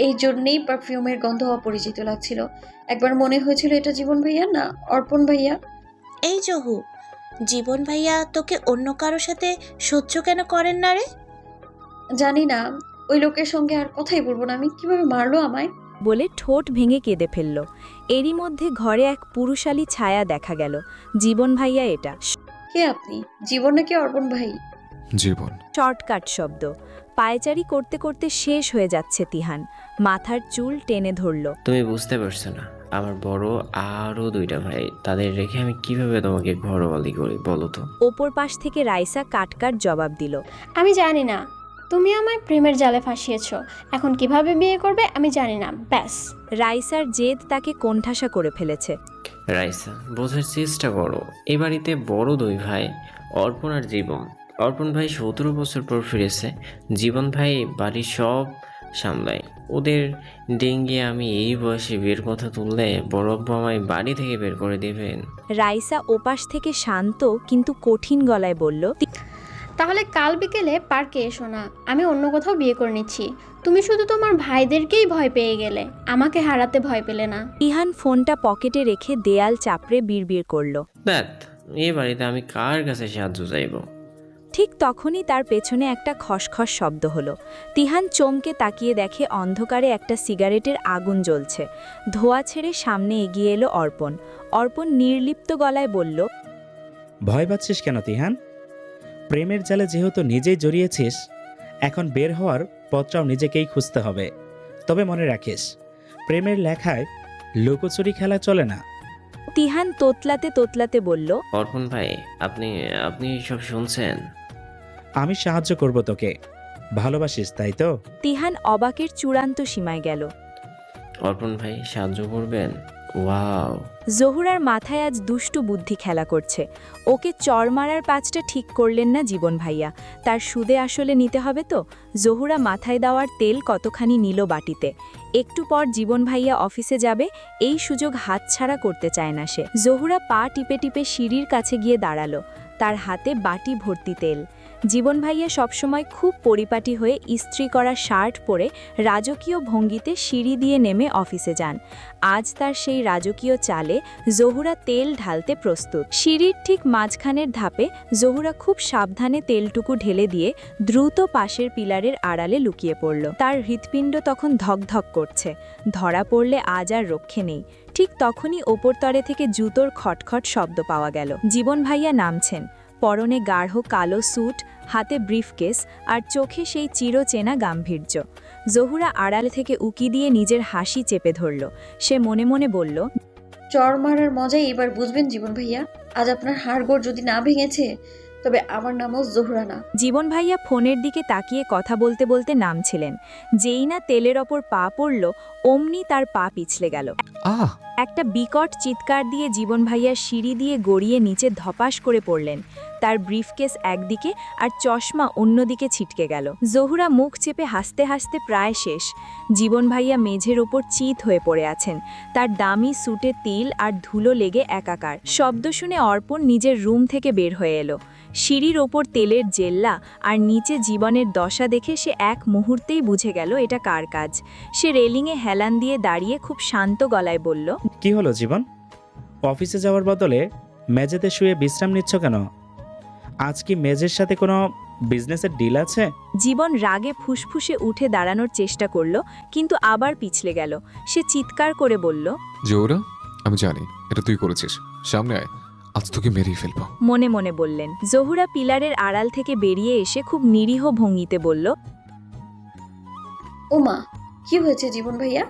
এই জন্যেই পারফিউমের গন্ধ অপরিচিত লাগছিল। একবার মনে হয়েছিল এটা জীবন ভাইয়া না অর্পণ ভাইয়া। এই জহু, জীবন ভাইয়া তোকে অন্য কারো সাথে সহ্য কেন করেন না রে? জানি না, ওই লোকের সঙ্গে আর কথাই বলবো না আমি। কিভাবে মারলো আমায়! বলে ঠোঁট ভেঙে কেঁদে ফেলল। এরই মধ্যে ঘরে এক পুরুষালী ছায়া দেখা গেল। জীবন ভাইয়া এটা। কে আপনি? জীবন নাকি অর্পণ ভাই? জীবন। শর্টকাট শব্দ। পায়চারি করতে করতে শেষ হয়ে যাচ্ছে তিহান। মাথার চুল টেনে ধরল। তুমি বুঝতে পারছো না, আমার বড় আরও দুইটা ভাই, তাদের রেখে আমি কিভাবে তোমাকে ঘরওয়ালি করি বলো তো? ওপর পাশ থেকে রাইসা কাটকাট জবাব দিল। আমি জানি না, তুমি আমায় প্রেমের জালে ফাঁসিয়েছো। এখন কিভাবে বিয়ে করবে আমি জানি না, ব্যাস। রাইসার জেদ তাকে কোণঠাসা করে ফেলেছে। রাইসা, বোঝার চেষ্টা করো। এই বাড়িতে বড় দুই ভাই, অর্পণ আর জীবন। অর্পণ ভাই 17 বছর পর ফিরেছে, জীবন ভাই বাড়ির সব সামলায়। ওদের ডেঙ্গে আমি এই বয়সে বিয়ের কথা তুললে বড় আব্বু আমায় বাড়ি থেকে বের করে দেবেন। রাইসা ওপাশ থেকে শান্ত কিন্তু কঠিন গলায় বলল। তাহলে কাল বিকেলে পার্কে এসো না, আমি অন্য কোথাও বিয়ে করে নিচ্ছি। তুমি শুধু তোমার ভাইদেরকেই ভয় পেয়ে গেলে, আমাকে হারাতে ভয় পেলে না। তিহান ফোনটা পকেটে রেখে দেয়াল চাপড়ে বিড়বিড় করল। দেখ, এ বাড়িতে আমি কার কাছে সাহায্য চাইব? ঠিক তখনই তার পেছনে একটা খসখস শব্দ হলো। তিহান চমকে তাকিয়ে দেখে অন্ধকারে একটা সিগারেটের আগুন জ্বলছে। ধোঁয়া ছেড়ে সামনে এগিয়ে এলো অর্পণ। অর্পণ নির্লিপ্ত গলায় বলল। ভয় পাচ্ছিস কেন তিহান? প্রেমের জালে যেহেতু নিজেই জড়িয়েছিস, এখন বের হওয়ার পথটাও নিজেকেই খুঁজতে হবে। তবে মনে রাখিস, প্রেমের লেখায় লুকোচুরি খেলা চলে না। তিহান তোতলাতে তোতলাতে বলল। অর্পণ ভাই, আপনি আপনি সব শুনছেন? আমি সাহায্য করব তোকে। ভালোবাসিস তাই তো? তিহান অবাকের চূড়ান্ত সীমায় গেল। অর্পণ ভাই সাহায্য করবেন? ওয়াও! জহুরার মাথায় আজ দুষ্টু বুদ্ধি খেলা করছে। ওকে চর মারার পাঁচটা ঠিক করলেন না জীবন ভাইয়া। তার সুদে আসলে নিতে হবে তো। জহুরা মাথায় দেওয়ার তেল কতখানি নিল বাটিতে। একটু পর জীবন ভাইয়া অফিসে যাবে, এই সুযোগ হাতছাড়া করতে চায় না সে। জহুরা পা টিপে টিপে সিঁড়ির কাছে গিয়ে দাঁড়ালো। তার হাতে বাটি ভর্তি তেল। জীবন ভাইয়া সবসময় খুব পরিপাটি হয়ে ইস্ত্রি করা শার্ট পরে রাজকীয় ভঙ্গিতে সিঁড়ি দিয়ে নেমে অফিসে যান। আজ তার সেই রাজকীয় চালে জহুরা তেল ঢালতে প্রস্তুত। সিঁড়ির ঠিক মাঝখানের ধাপে জহুরা খুব সাবধানে তেলটুকু ঢেলে দিয়ে দ্রুত পাশের পিলারের আড়ালে লুকিয়ে পড়ল। তার হৃৎপিণ্ড তখন ধকধক করছে। ধরা পড়লে আজ আর রক্ষে নেই। ঠিক তখনই ওপরতরে থেকে জুতোর খটখট শব্দ পাওয়া গেল। জীবন ভাইয়া নামছেন। পরনে গাঢ় কালো স্যুট, হাতে ব্রিফকেস আর চোখে সেই চিরচেনা গাম্ভীর্য। জহুরা আড়াল থেকে উকি দিয়ে নিজের হাসি চেপে ধরল। সে মনে মনে বলল, চর মারার মজাই এবার বুঝবেন জীবন ভাইয়া। আজ আপনার হাড়গোড় যদি না ভেঙেছে, তবে আমার নামও জোহরা না। জীবন ভাইয়া ফোনের দিকে তাকিয়ে কথা বলতে বলতে নামছিলেন। যেই না তেলের ওপর পা পড়ল, অমনি তার পা পিছলে গেল। আহ! একটা বিকট চিৎকার দিয়ে জীবন ভাইয়া সিঁড়ি দিয়ে গড়িয়ে নিচে ধপাস করে পড়লেন। তার ব্রিফকেস একদিকে আর চশমা অন্যদিকে ছিটকে গেল। জহুরা মুখ চেপে হাসতে হাসতে প্রায় শেষ। জীবন ভাইয়া মেঝের ওপর চিত হয়ে পড়ে আছেন। তার দামি স্যুটে তিল আর ধুলো লেগে একাকার। শব্দ শুনে অর্পণ নিজের রুম থেকে বের হয়ে এলো। সিঁড়ির ওপর তেলের জেল্লা আর নিচে জীবনের দশা দেখে সে এক মুহূর্তেই বুঝে গেল এটা কার কাজ। সে রেলিংয়ে হেলান দিয়ে দাঁড়িয়ে খুব শান্ত গলায় বলল, কি হলো জীবন? অফিসে যাওয়ার বদলে মেঝেতে শুয়ে বিশ্রাম নিচ্ছ কেন? আজ কি মেঝের সাথে কোনো বিজনেসের ডিল আছে? জীবন রাগে ফুসফুসে উঠে দাঁড়ানোর চেষ্টা করল, কিন্তু আবার পিছলে গেল। সে চিৎকার করে বলল, জোরা, আমি জানি এটা তুই করেছিস। সামনে আয়, আজ তোকে মেরেই ফেলবো। মনে মনে বললেন। জহুরা পিলারের আড়াল থেকে বেরিয়ে এসে খুব নিরীহ ভঙ্গিতে বলল, ওমা, কি হয়েছে জীবন ভাইয়া?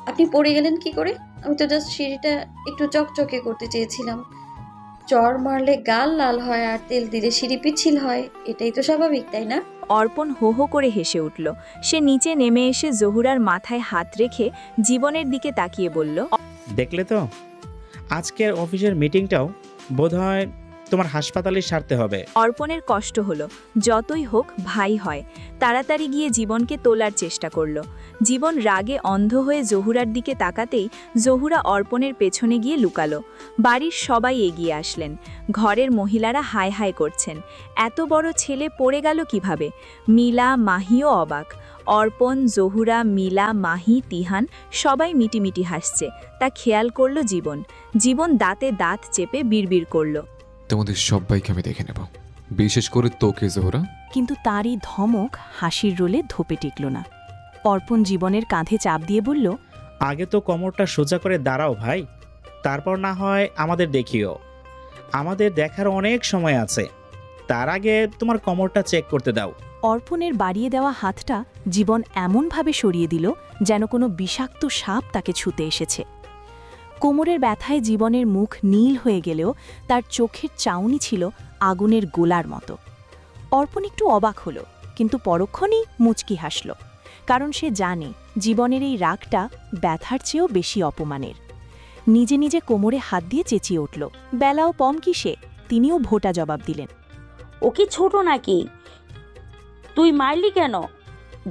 আপনি পড়ে গেলেন কি করে? আমি তো জাস্ট সিঁড়িটা একটু চকচকে করতে চেয়েছিলাম। চর মারলে গাল লাল হয় আর তেল দিলে সিঁড়ি পিচ্ছিল হয়, এটাই তো স্বাভাবিক, তাই না? অর্পণ হো হো করে হেসে উঠল। সে নিচে নেমে এসে জহুরার মাথায় হাত রেখে জীবনের দিকে তাকিয়ে বলল, দেখলে তো, আজকের অফিসের মিটিংটাও বোধহয় তোমার হাসপাতালে সারতে হবে। অর্পণের কষ্ট হলো। যতই হোক ভাই হয়। তাড়াতাড়ি গিয়ে জীবনকে তোলার চেষ্টা করল। জীবন রাগে অন্ধ হয়ে জহুরার দিকে তাকাতেই জহুরা অর্পণের পেছনে গিয়ে লুকালো। বাড়ির সবাই এগিয়ে আসলেন। ঘরের মহিলারা হায় হায় করছেন। এত বড় ছেলে পড়ে গেল কিভাবে? মিলা, মাহিও অবাক। অর্পণ, জহুরা, মিলা, মাহি, তিহান সবাই মিটিমিটি হাসছে। তা খেয়াল করল জীবন। জীবন দাঁতে দাঁত চেপে বিড়বিড় করল। তোমাদের সবাইকে আমি দেখে নেব, বিশেষ করে তোকে জোহরা। কিন্তু তারই ধমক হাসির রোলে ধোপে টিকল না। অর্পণ জীবনের কাঁধে চাপ দিয়ে বলল, আগে তো কোমরটা সোজা করে দাঁড়াও ভাই, তারপর না হয় আমাদের দেখিও। আমাদের দেখার অনেক সময় আছে, তার আগে তোমার কোমরটা চেক করতে দাও। অর্পণের বাড়িয়ে দেওয়া হাতটা জীবন এমনভাবে সরিয়ে দিল যেন কোনো বিষাক্ত সাপ তাকে ছুঁতে এসেছে। কোমরের ব্যথায় জীবনের মুখ নীল হয়ে গেলেও তার চোখের চাউনি ছিল আগুনের গোলার মতো। অর্পণ একটু অবাক হলো, কিন্তু পরক্ষণেই মুচকি হাসল, কারণ সে জানে জীবনের এই রাগটা ব্যথার চেয়েও বেশি অপমানের। নিজে নিজে কোমরে হাত দিয়ে চেঁচিয়ে উঠল। বেলাও পম কিসে, তিনিও ভোটা জবাব দিলেন। ও কি ছোট নাকি? তুই মারলি কেন?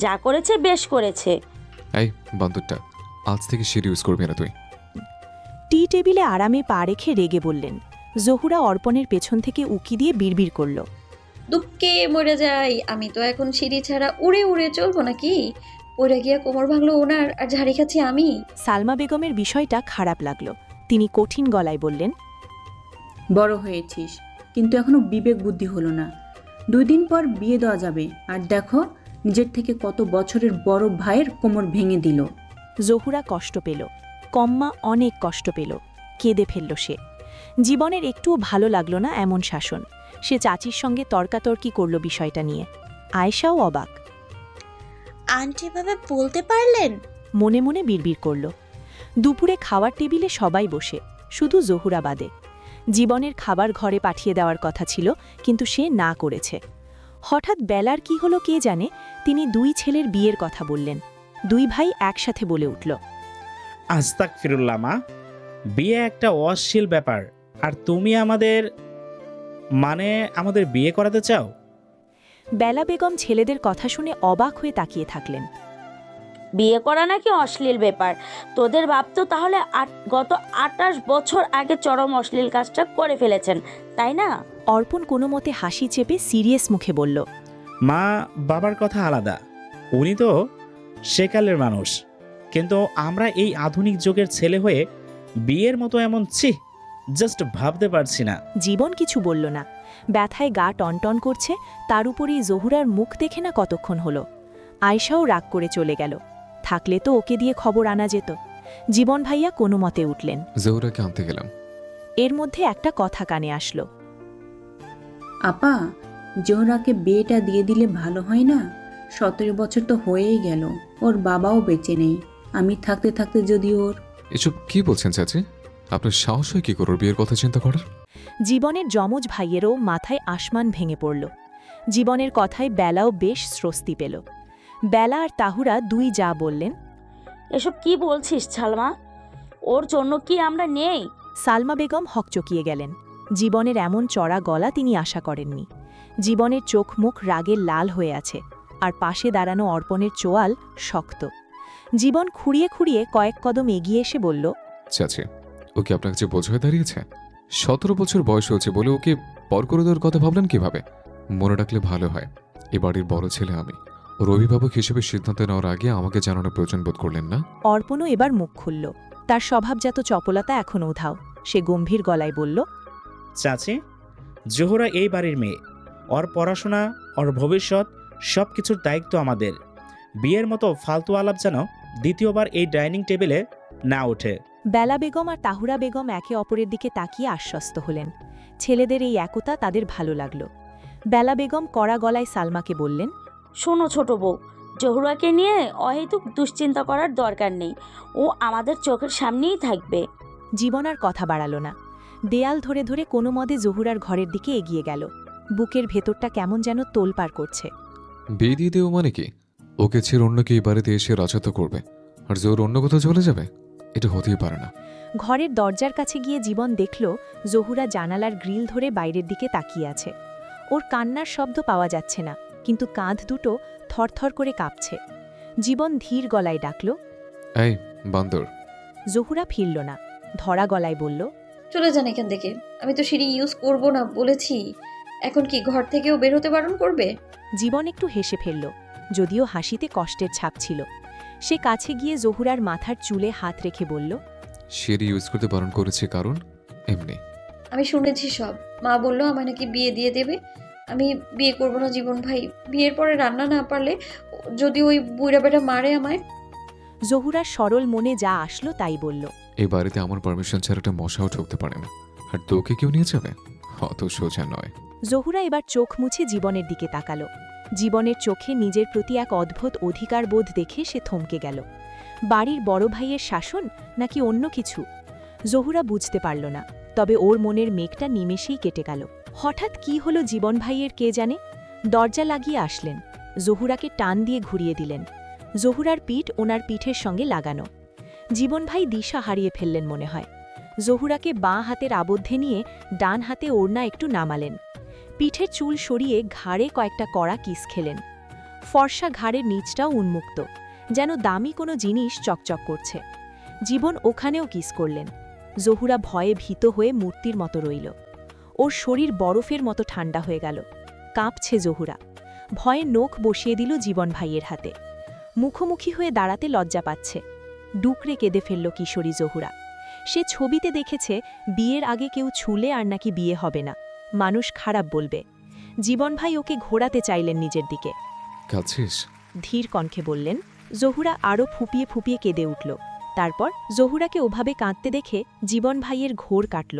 যা করেছে বেশ করেছে। এই বান্দরটা, আজ থেকে সিঁড়ি ইউজ করবি না তুই। টি টেবিলে আরামে পা রেখে রেগে বললেন। জহুরা অর্পণের পেছন থেকে উকি দিয়ে বিড়বিড় করল। দুঃখে মরে যাই, আমি তো এখন সিঁড়ি ছাড়া উড়ে উড়ে চলবো নাকি? পড়ে গিয়া কোমর ভাঙলো ওনার, আর ঝাড়ি খাচ্ছি আমি। সালমা বেগমের বিষয়টা খারাপ লাগলো। তিনি কঠিন গলায় বললেন, বড় হয়েছিস, কিন্তু এখনো বিবেক বুদ্ধি হলো না। 2 দিন পর বিয়ে দেওয়া যাবে, আর দেখো নিজের থেকে কত বছরের বড় ভাইয়ের কোমর ভেঙে দিল। জহুরা কষ্ট পেল, কম্মা অনেক কষ্ট পেল, কেঁদে ফেলল সে। জীবনের একটুও ভালো লাগলো না এমন শাসন। সে চাচির সঙ্গে তর্কাতর্কি করল বিষয়টা নিয়ে। আয়েশাও অবাক, আন্টি ভাবে বলতে পারলেন? মনে মনে বিড়বিড় করল। দুপুরে খাওয়ার টেবিলে সবাই বসে, শুধু জহুরা বাদে। জীবনের খাবার ঘরে পাঠিয়ে দেওয়ার কথা ছিল, কিন্তু সে না করেছে। হঠাৎ বেলার কি হলো কে জানে, তিনি 2 ছেলের বিয়ের কথা বললেন। 2 ভাই একসাথে বলে উঠল, আস্তাক ফিরুল্লাহ মা, বিয়ে একটা অশ্লীল ব্যাপার, আর তুমি আমাদের বিয়ে করাতে চাও? বেলা বেগম ছেলেদের কথা শুনে অবাক হয়ে তাকিয়ে থাকলেন। বিয়ে করা নাকি অশ্লীল ব্যাপার? তোদের বাপ তো তাহলে গত 28 বছর আগে চরম অশ্লীল কাজটা করে ফেলেছেন, তাই না? অর্পণ কোনো মতে হাসি চেপে সিরিয়াস মুখে বলল, মা বাবার কথা আলাদা, উনি তো সেকালের মানুষ, কিন্তু আমরা এই আধুনিক যুগের ছেলে হয়ে বিয়ের মতো এমন জাস্ট ভাবতে পারছি না। জীবন কিছু বলল না। ব্যথায় গা টনটন করছে, তার উপরেই জহুরার মুখ দেখে না কতক্ষণ হলো। আয়েশাও রাগ করে চলে গেল। থাকলে তো ওকে দিয়ে খবর আনা যেত। জীবন ভাইয়া কোনো মতে উঠলেন। জহুরাকে আনতে গেলাম। এর মধ্যে একটা কথা কানে আসলো। আপা, জোহরাকে বিয়েটা দিয়ে দিলে ভালো হয় না? 17 বছর তো হয়েই গেল, ওর বাবাও বেঁচে নেই। আমি থাকতে থাকতে যদি ওর... এসব কি বলছেন চাচি? আপনার সাহস হয় কি করে ওর বিয়ের কথা চিন্তা করার? জীবনের যমজ ভাইয়েরও মাথায় আসমান ভেঙে পড়ল। জীবনের কথায় বেলাও বেশ স্বস্তি পেল। বেলা আর তাহুরা 2 যা বললেন, এসব কি বলছিস সালমা? ওর জন্য কি আমরা নেই? সালমা বেগম হকচকিয়ে গেলেন। জীবনের এমন চড়া গলা তিনি আশা করেননি। জীবনের চোখ মুখ রাগে লাল হয়ে আছে, আর পাশে দাঁড়ানো অর্পণের চোয়াল শক্ত। জীবন খুঁড়িয়ে খুঁড়িয়ে কয়েক কদম এগিয়ে এসে বলল, চাচি, ও কি আপনার কাছে বোঝ হয়ে দাঁড়িয়েছে? 17 বছর বয়স হয়েছে বলে ওকে পর করে দেওয়ার কথা ভাবলেন কিভাবে? মনে রাখলে ভালো হয়, এ বাড়ির বড় ছেলে আমি। ওর অভিভাবক হিসেবে সিদ্ধান্ত নেওয়ার আগে আমাকে জানানোর প্রয়োজন বোধ করলেন না? অর্পণও এবার মুখ খুলল। তার স্বভাবজাত চপলতা এখন উধাও। সে গম্ভীর গলায় বলল, চাচি, জোহরা এই বাড়ির মেয়ে, ওর পড়াশোনা, ওর ভবিষ্যৎ সব কিছুর দায়িত্ব আমাদের। বিয়ের মতো ফালতু আলাপ যেন দ্বিতীয়বার এই ডাইনিং টেবিলে না ওঠে। বেলা বেগম আর তাহুরা বেগম একে অপরের দিকে তাকিয়ে আশ্বস্ত হলেন। ছেলেদের এই একতা তাদের ভালো লাগল। বেলা বেগম কড়া গলায় সালমাকে বললেন, শোনো ছোট বউ, জহুরাকে নিয়ে অহেতুক দুশ্চিন্তা করার দরকার নেই। ও আমাদের চোখের সামনেই থাকবে। জীবন আর কথা বাড়াল না। দেয়াল ধরে ধরে কোনো মদে জহুরার ঘরের দিকে এগিয়ে গেল। বুকের ভেতরটা কেমন যেন তোলপাড় করছে। বিয়ে দিয়ে দেও মানে কি? ওকে ছেড়ে অন্য কেউ বাড়িতে এসে রাজত্ব করবে, আর জোর অন্য কোথাও চলে যাবে? এটা হতেই পারে না। ঘরের দরজার কাছে গিয়ে জীবন দেখল জহুরা জানালার গ্রিল ধরে বাইরের দিকে তাকিয়ে আছে। ওর কান্নার শব্দ পাওয়া যাচ্ছে না, কিন্তু কাঁধ দুটো থরথর করে কাঁপছে। জীবন ধীর গলায় ডাকল, এই বান্দর। জহুরা ফিরল না, ধরা গলায় বলল, চলে যান এখান থেকে, আমি তো সিঁড়ি ইউজ করব না বলেছি। এখন কি ঘর থেকেও বের হতে বারণ করবে? জীবন একটু হেসে ফেলল। যদিও হাসিতে কষ্টের ছাপ ছিল। সে কাছে গিয়ে জহুরার মাথার চুলে হাত রেখে বলল, সিঁড়ি ইউজ করতে বারণ করেছি কারণ এমনি। আমি শুনেছি সব। মা বললো আমায় নাকি বিয়ে দিয়ে দেবে। আমি বিয়ে করব না জীবন ভাই। বিয়ের পরে রান্না না পারলে যদি ওই বুড়া বেটা মারে আমায়। জহুরার সরল মনে যা আসলো তাই বলল। এই বাড়িতে আমার পারমিশন ছাড়া একটা মশাও ঢুকতে পারে না, আর তোকে কেউ নিয়ে যাবে? অত সোজা নয়। জহুরা এবার চোখ মুছে জীবনের দিকে তাকালো। জীবনের চোখে নিজের প্রতি এক অদ্ভুত অধিকার বোধ দেখে সে থমকে গেল। বাড়ির বড় ভাইয়ের শাসন নাকি অন্য কিছু? জহুরা বুঝতে পারল না, তবে ওর মনের মেঘটা নিমেষেই কেটে গেল। হঠাৎ কি হলো জীবন ভাইয়ের কে জানে। দরজা লাগিয়ে আসলেন, জহুরাকে টান দিয়ে ঘুরিয়ে দিলেন। জহুরার পিঠ ওনার পিঠের সঙ্গে লাগানো। জীবন ভাই দিশা হারিয়ে ফেললেন মনে হয়। জহুরাকে বাঁ হাতের আবদ্ধে নিয়ে ডান হাতে ওড়না একটু নামালেন। পিঠের চুল সরিয়ে ঘাড়ে কয়েকটা কড়া কিস খেলেন। ফর্সা ঘাড়ের নিচটাও উন্মুক্ত, যেন দামি কোনো জিনিস চকচক করছে। জীবন ওখানেও কিস করলেন। জহুরা ভয়ে ভীত হয়ে মূর্তির মতো রইল। ওর শরীর বরফের মতো ঠান্ডা হয়ে গেল। কাঁপছে জহুরা। ভয়ে নখ বসিয়ে দিল জীবন ভাইয়ের হাতে। মুখোমুখি হয়ে দাঁড়াতে লজ্জা পাচ্ছে। ডুকরে কেঁদে ফেলল কিশোরী জহুরা। সে ছবিতে দেখেছে বিয়ের আগে কেউ ছুলে আর নাকি বিয়ে হবে না, মানুষ খারাপ বলবে। জীবন ভাই ওকে ঘোরাতে চাইলেন নিজের দিকে। কাঁদছিস? ধীর কণ্ঠে বললেন। জহুরা আরও ফুপিয়ে ফুপিয়ে কেঁদে উঠল। তারপর জহুরাকে ওভাবে কাঁদতে দেখে জীবন ভাইয়ের ঘোর কাটল।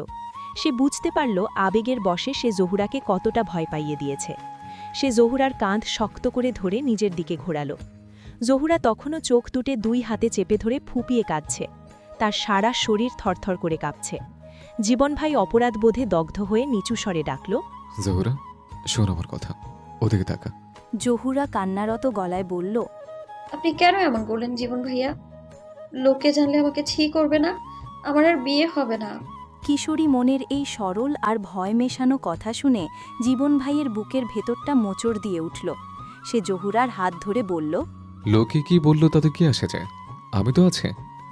সে বুঝতে পারল আবেগের বশে সে জহুরাকে কতটা ভয় পাইয়ে দিয়েছে। সে জহুরার কাঁধ শক্ত করে ধরে নিজের দিকে ঘোরাল। জহুরা তখনও চোখ দুটে দুই হাতে চেপে ধরে ফুপিয়ে কাঁদছে। তার সারা শরীর থরথর করে কাঁপছে। জীবন ভাই অপরাধ বোধে দগ্ধ হয়ে নিচু স্বরে ডাকল, জহুরা, শোন আমার কথা, ওদিকে তাকা। জহুরা কান্নারত গলায় বলল, আপনি কেন এমন করলেন জীবন ভাইয়া? লোকে জানলে আমাকে ছি করবে না? আমার আর বিয়ে হবে না। কিশোরী মনের এই সরল আর ভয় মেশানো কথা শুনে জীবন ভাইয়ের বুকের ভেতরটা মোচড় দিয়ে উঠল। সে জহুরার হাত ধরে বলল, লোকে কি বললো তাতে কি আসে যায়? আমি তো আছে।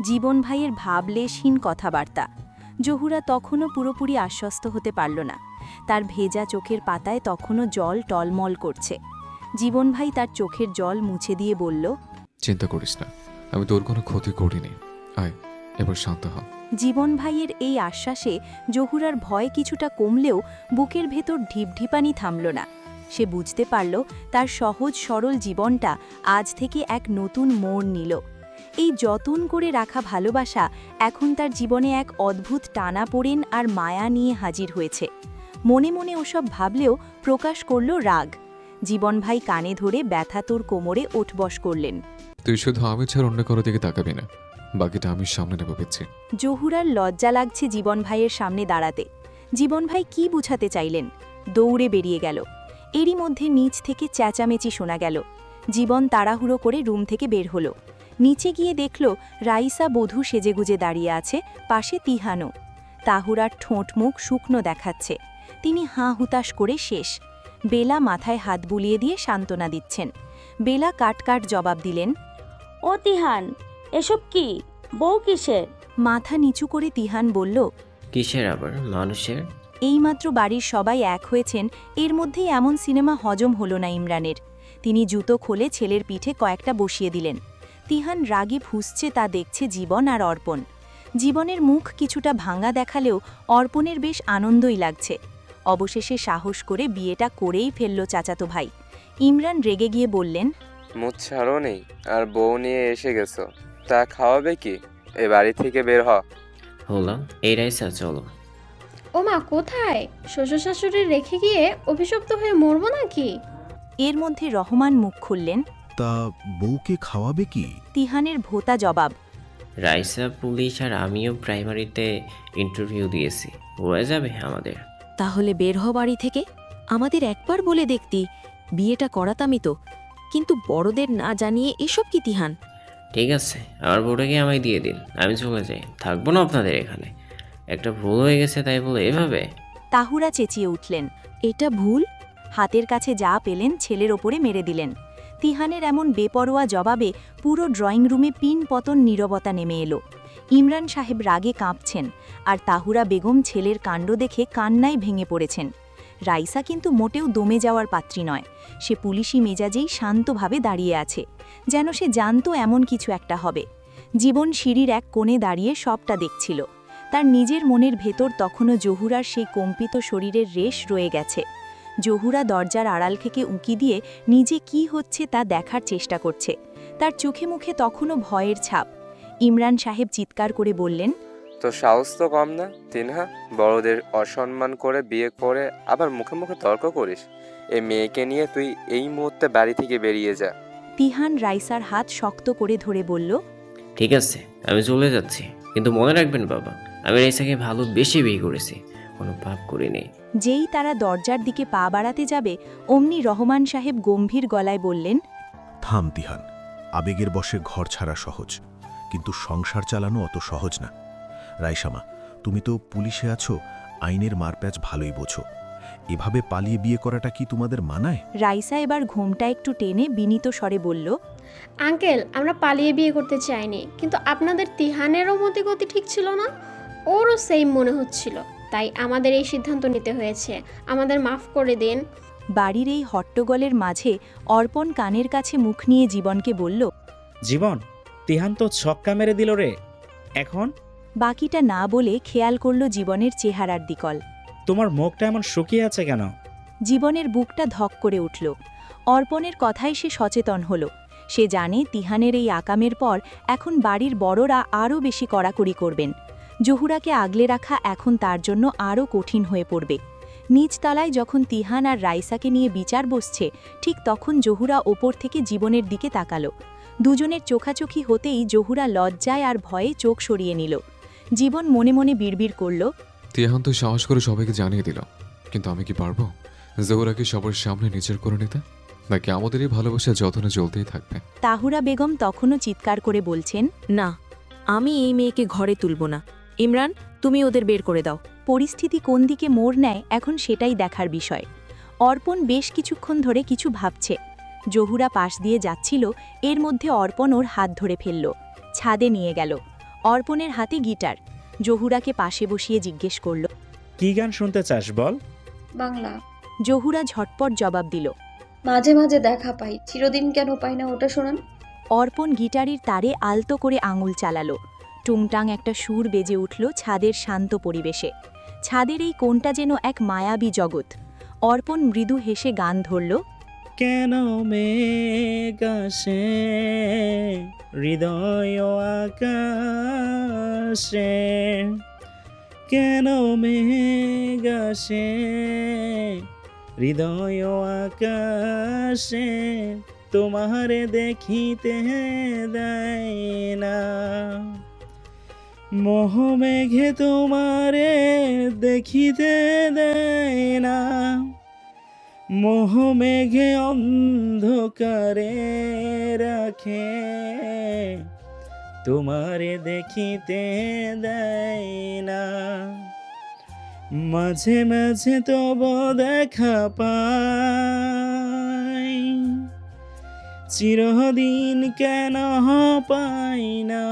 জীবন ভাইয়ের ভাবলেশহীন কথাবার্তা। জহুরা তখনও পুরোপুরি আশ্বস্ত হতে পারল না। তার ভেজা চোখের পাতায় তখনও জল টলমল করছে। জীবন ভাই তার চোখের জল মুছে দিয়ে বলল, চিন্তা করিস না, আমি তোর কোনো ক্ষতি করিনি। আয়, এবার শান্ত হ। জীবন ভাইয়ের এই আশ্বাসে জহুরার ভয় কিছুটা কমলেও বুকের ভেতর ঢিপঢিপানি থামল না। সে বুঝতে পারল তার সহজ সরল জীবনটা আজ থেকে এক নতুন মোড় নিল। এই যতন করে রাখা ভালোবাসা এখন তার জীবনে এক অদ্ভুত টানাপোড়েন আর মায়া নিয়ে হাজির হয়েছে। মনে মনে ওসব ভাবলেও প্রকাশ করল রাগ। জীবন ভাই কানে ধরে ব্যথাতুর কোমরে ওঠবস করলেন। তুই শুধু আমি ছাড়া অন্য কারো দিকে তাকাবি না, বাকিটা আমি সামনে নেব পিচ্ছি। জহুরার লজ্জা লাগছে জীবন ভাইয়ের সামনে দাঁড়াতে। জীবন ভাই কি বুঝাতে চাইলেন? দৌড়ে বেরিয়ে গেল। এরই মধ্যে নিচ থেকে চেঁচামেচি শোনা গেল। জীবন তাড়াহুড়ো করে রুম থেকে বের হলো। নিচে গিয়ে দেখল রাইসা বধূ সেজেগুজে দাঁড়িয়ে আছে, পাশে তিহানও। তাহুরার ঠোঁট মুখ শুকনো দেখাচ্ছে। তিনি হাঁ হুতাশ করে শেষ। বেলা মাথায় হাত বুলিয়ে দিয়ে সান্ত্বনা দিচ্ছেন। বেলা কাট জবাব দিলেন, ও তিহান, এসব কি? বউ কিসের? মাথা নিচু করে তিহান বলল, কিসের আবার? মানুষের। এইমাত্র বাড়ির সবাই এক হয়েছেন, এর মধ্যেই এমন সিনেমা হজম হলো না ইমরানের। তিনি জুতো খুলে ছেলের পিঠে কয়েকটা বসিয়ে দিলেন। তিহান রাগে ফুঁসছে তা দেখছে জীবন আর অর্পণ। জীবনের মুখ কিছুটা ভাঙা দেখালেও অর্পণের বেশ আনন্দই লাগছে। অবশেষে সাহস করে বিয়েটা করেই ফেলল চাচাতো ভাই। ইমরান রেগে গিয়ে বললেন, মুখ ছাড়ো নেই আর বউ নিয়ে এসে গেছো, তা খাওয়াবে কি? এ বাড়ি থেকে বের হ। হলাম এই রাইসা, চলো। ও মা, কোথায়? শ্বশুর শাশুড়ি রেখে গিয়ে অভিশপ্ত হয়ে মরবো নাকি? এর মধ্যে রহমান মুখ খুললেন। তা বউকে খাওয়াবে কি? তিহানের ভোতা জবাব, রাইসা পুলিশ আর আমিও প্রাইমারিতে ইন্টারভিউ দিয়েছি, হয়ে যাবে আমাদের। তাহলে বের হ বাড়ি থেকে। আমাদের একবার বলে দেখতি, বিয়েটা করাতামই তো। কিন্তু বড়দের না জানিয়ে এসব কি তিহান? ঠিক আছে, আমার বউটাকে আমায় দিয়ে দিন, আমি চলে যাই, থাকবো না আপনাদের এখানে। একটা ভুল হয়ে গেছে তাই বলে এভাবে? তাহুরা চেঁচিয়ে উঠলেন, এটা ভুল? হাতের কাছে যা পেলেন ছেলের ওপরে মেরে দিলেন। তিহানের এমন বেপরোয়া জবাবে পুরো ড্রয়িং রুমে পিন পতন নীরবতা নেমে এলো। ইমরান সাহেব রাগে কাঁপছেন, আর তাহুরা বেগম ছেলের কাণ্ড দেখে কান্নায় ভেঙে পড়েছেন। রাইসা কিন্তু মোটেও দমে যাওয়ার পাত্রী নয়। সে পুলিশি মেজাজেই শান্তভাবে দাঁড়িয়ে আছে, যেন সে জানতো এমন কিছু একটা হবে। জীবন সিঁড়ির এক কোণে দাঁড়িয়ে সবটা দেখছিল। তার নিজের মনের ভেতর তখনও জহুরার সেই কম্পিত শরীরের রেশ রয়ে গেছে। জহুরা দরজার আড়াল থেকে উঁকি দিয়ে নিজে কি হচ্ছে তা দেখার চেষ্টা করছে। তার চোখে মুখে তখনও ভয়ের ছাপ। ইমরান সাহেব চিৎকার করে বললেন, তো সাহস তো কম না তিনহা, বড়দের অসম্মান করে বিয়ে করে আবার মুখে মুখে তর্ক করিস। এই মেয়েকে নিয়ে তুই এই মুহূর্তে বাড়ি থেকে বেরিয়ে যা। তিহান রাইসার হাত শক্ত করে ধরে বলল, ঠিক আছে, আমি চলে যাচ্ছি, কিন্তু মনে রাখবেন বাবা, আমি রাইসাকে ভালোবেসে বিয়ে করেছি, কোনো পাপ করিনি। যেই তারা দরজার দিকে পা বাড়াতে যাবে অমনি রহমান সাহেব গম্ভীর গলায় বললেন, থাম তিহান, আবেগের বশে ঘর ছাড়া সহজ, কিন্তু সংসার চালানো অত সহজ না। রাইসামা, তুমি তো পুলিশে আছো, আইনের মারপ্যাচ ভালোই বোঝো। এভাবে পালিয়ে বিয়ে করাটা কি তোমাদের মানায়? রাইসা এবার ঘোমটা একটু টেনে বিনীত স্বরে বলল, আঙ্কেল, আমরা পালিয়ে বিয়ে করতে চাইনি, কিন্তু আপনাদের তিহানেরও মতিগতি ঠিক ছিল না, ওরও সেম মনে হচ্ছিল, তাই আমাদের এই সিদ্ধান্ত নিতে হয়েছে। আমাদের মাফ করে দিন। বাড়ির এই হট্টগোলের মাঝে অর্পণ কানের কাছে মুখ নিয়ে জীবনকে বলল, জীবন, তিহান তো ছক্কা মেরে দিল রে। এখন বাকিটা না বলে খেয়াল করল জীবনের চেহারার দিকল। তোমার মুখটা এমন শুকিয়ে আছে কেন? জীবনের বুকটা ধক করে উঠল। অর্পণের কথায় সে সচেতন হল। সে জানে তিহানের এই আকামের পর এখন বাড়ির বড়রা আরও বেশি কড়াকড়ি করবেন। জহুরাকে আগলে রাখা এখন তার জন্য আরও কঠিন হয়ে পড়বে। নিচতলায় যখন তিহান আর রাইসাকে নিয়ে বিচার বসছে, ঠিক তখন জহুরা ওপর থেকে জীবনের দিকে তাকালো। দুজনের চোখাচোখি হতেই জহুরা লজ্জায় আর ভয়ে চোখ সরিয়ে নিল। জীবন মনে মনে বিড়বিড় করল, তিহান তো সাহস করে সবাইকে জানিয়ে দিল, কিন্তু আমি কি পারবো জহুরাকে সবার সামনে নিজের করে নিতে? নাকি আমাদের এই ভালোবাসা যতনে চলতেই থাকবে? তাহুরা বেগম তখনও চিৎকার করে বলছেন, না, আমি এই মেয়েকে ঘরে তুলব না। ইমরান, তুমি ওদের বের করে দাও। পরিস্থিতি কোন দিকে মোড় নেয় এখন সেটাই দেখার বিষয়। অর্পণ বেশ কিছুক্ষণ ধরে কিছু ভাবছে। জহুরা পাশ দিয়ে যাচ্ছিল, এর মধ্যে অর্পণ ওর হাত ধরে ফেলল, ছাদে নিয়ে গেল। অর্পণের হাতে গিটার। জহুরাকে পাশে বসিয়ে জিজ্ঞেস করল, কি গান শুনতে চাস বল? বাংলা। জহুরা ঝটপট জবাব দিল, মাঝে মাঝে দেখা পাই, চিরদিন কেন পাই না, ওটা শোনান। অর্পণ গিটারের তারে আলতো করে আঙুল চালালো। টুংটাং একটা সুর বেজে উঠল ছাদের শান্ত পরিবেশে। ছাদের এই কোণটা যেন এক মায়াবী জগৎ। অর্পণ মৃদু হেসে গান ধরল, কেন মেঘাসে হৃদয় আকাশে, কেন মেঘাসে হৃদয় আকাশে, তোমারে দেখিতে দেয় না, মোহ মেঘে তোমারে দেখিতে দেয় না, মোহ মেঘে অন্ধকারে রাখে, তোমারে দেখিতে দেয় না, মাঝে মাঝে তব দেখা পাই, চিরদিন কেন পাই না,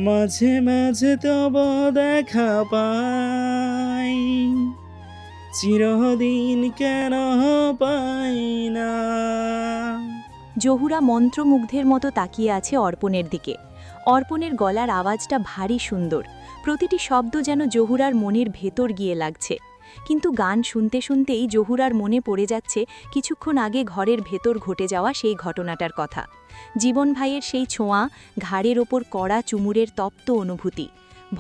মাঝে মাঝে তব দেখা পাই, চিরদিন কেন পাই না। জহুরা মন্ত্রমুগ্ধের মতো তাকিয়ে আছে অর্পণের দিকে। অর্পণের গলার আওয়াজটা ভারী সুন্দর। প্রতিটি শব্দ যেন জহুরার মনের ভেতর গিয়ে লাগছে। কিন্তু গান শুনতে শুনতেই জহুরার মনে পড়ে যাচ্ছে কিছুক্ষণ আগে ঘরের ভেতর ঘটে যাওয়া সেই ঘটনাটার কথা। জীবন ভাইয়ের সেই ছোঁয়া, ঘাড়ের ওপর কড়া চুমুরের তপ্ত অনুভূতি।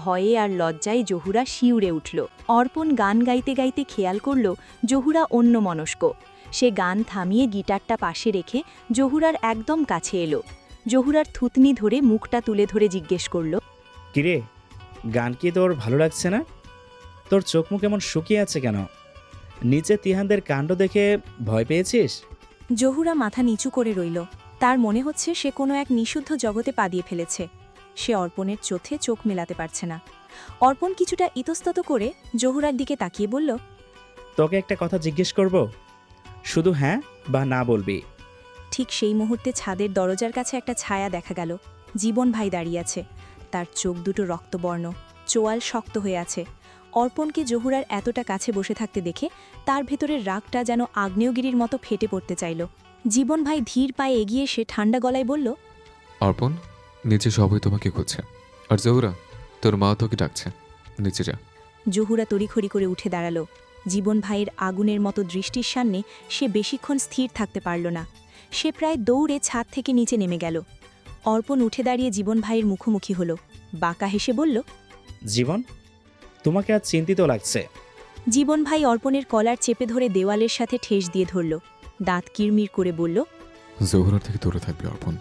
ভয়ে আর লজ্জায় জহুরা শিউরে উঠল। অর্পণ গান গাইতে গাইতে খেয়াল করল জহুরা অন্যমনস্ক। সে গান থামিয়ে গিটারটা পাশে রেখে জহুরার একদম কাছে এলো। জহুরার থুতনি ধরে মুখটা তুলে ধরে জিজ্ঞেস করল, কিরে, গান কি তোর ভালো লাগছে না? তোর চোখ মুখ এমন শুকিয়ে আছে কেন? নিচে তিহানদের কাণ্ড দেখে ভয় পেয়েছিস? জহুরা মাথা নিচু করে রইল। তার মনে হচ্ছে সে কোনো এক নিষিদ্ধ জগতে পা দিয়ে ফেলেছে। সে অর্পণের চোখে চোখ মেলাতে পারছে না। অর্পণ কিছুটা ইতস্তত করে জহুরার দিকে তাকিয়ে বলল, তোকে একটা কথা জিজ্ঞেস করব, শুধু হ্যাঁ বা না বলবি। ঠিক সেই মুহূর্তে ছাদের দরজার কাছে একটা ছায়া দেখা গেল। জীবন ভাই দাঁড়িয়ে আছে। তার চোখ দুটো রক্তবর্ণ, চোয়াল শক্ত হয়ে আছে। অর্পণকে জহুরার এতটা কাছে বসে থাকতে দেখে তার ভেতরের রাগটা যেন আগ্নেয়গিরির মতো ফেটে পড়তে চাইল। জীবন ভাই ধীর পায়ে এগিয়ে এসে ঠান্ডা গলায় বলল, অর্পণ, নিচে সবাই তোমাকে খুঁজছে। আর জহুরা, তোর মা তোকে ডাকছে, নিচে যা। জহুরা তড়িঘড়ি করে উঠে দাঁড়াল। জীবন ভাইয়ের আগুনের মতো দৃষ্টির সামনে সে বেশিক্ষণ স্থির থাকতে পারল না। সে প্রায় দৌড়ে ছাদ থেকে নিচে নেমে গেল। অর্পণ উঠে দাঁড়িয়ে জীবন ভাইয়ের মুখোমুখি হল। বাঁকা হেসে বলল, জীবন, তোমাকে আজ চিন্তিত লাগছে। জীবন ভাই অর্পণের কলার চেপে ধরে দেওয়ালের সাথে ঠেস দিয়ে ধরল। দাঁত কিরমির করে বলল, জহুরার থেকে দূরে থাকবি অর্পণ।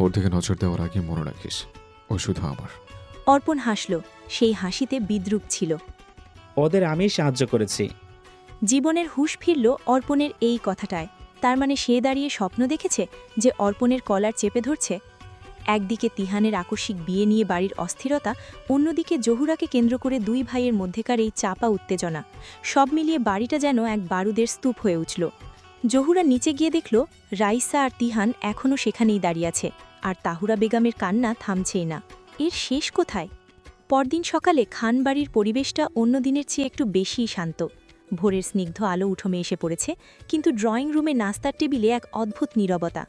ওর দিকে নজর দেওয়ার আগে মনে রাখিস, ও শুধু আমার। অর্পণ হাসল। সেই হাসিতে বিদ্রুপ ছিল। ওদের আমি সাহায্য করেছি। জীবনের হুঁশ ফিরল অর্পণের এই কথাটায়। তার মানে সে দাঁড়িয়ে স্বপ্ন দেখেছে যে অর্পণের কলার চেপে ধরছে। একদিকে তিহানের আকস্মিক বিয়ে নিয়ে বাড়ির অস্থিরতা, অন্যদিকে জহুরাকে কেন্দ্র করে দুই ভাইয়ের মধ্যেকার এই চাপা উত্তেজনা, সব মিলিয়ে বাড়িটা যেন এক বারুদের স্তূপ হয়ে উঠল। জহুরা নিচে গিয়ে দেখল রাইসা আর তিহান এখনও সেখানেই দাঁড়িয়ে আছে, আর তাহুরা বেগমের কান্না থামছেই না। এর শেষ কোথায়? পরদিন সকালে খানবাড়ির পরিবেশটা অন্য দিনের চেয়ে একটু বেশিই শান্ত। ভোরের স্নিগ্ধ আলো উঠোমে এসে পড়েছে, কিন্তু ড্রয়িং রুমে নাস্তার টেবিলে এক অদ্ভুত নীরবতা।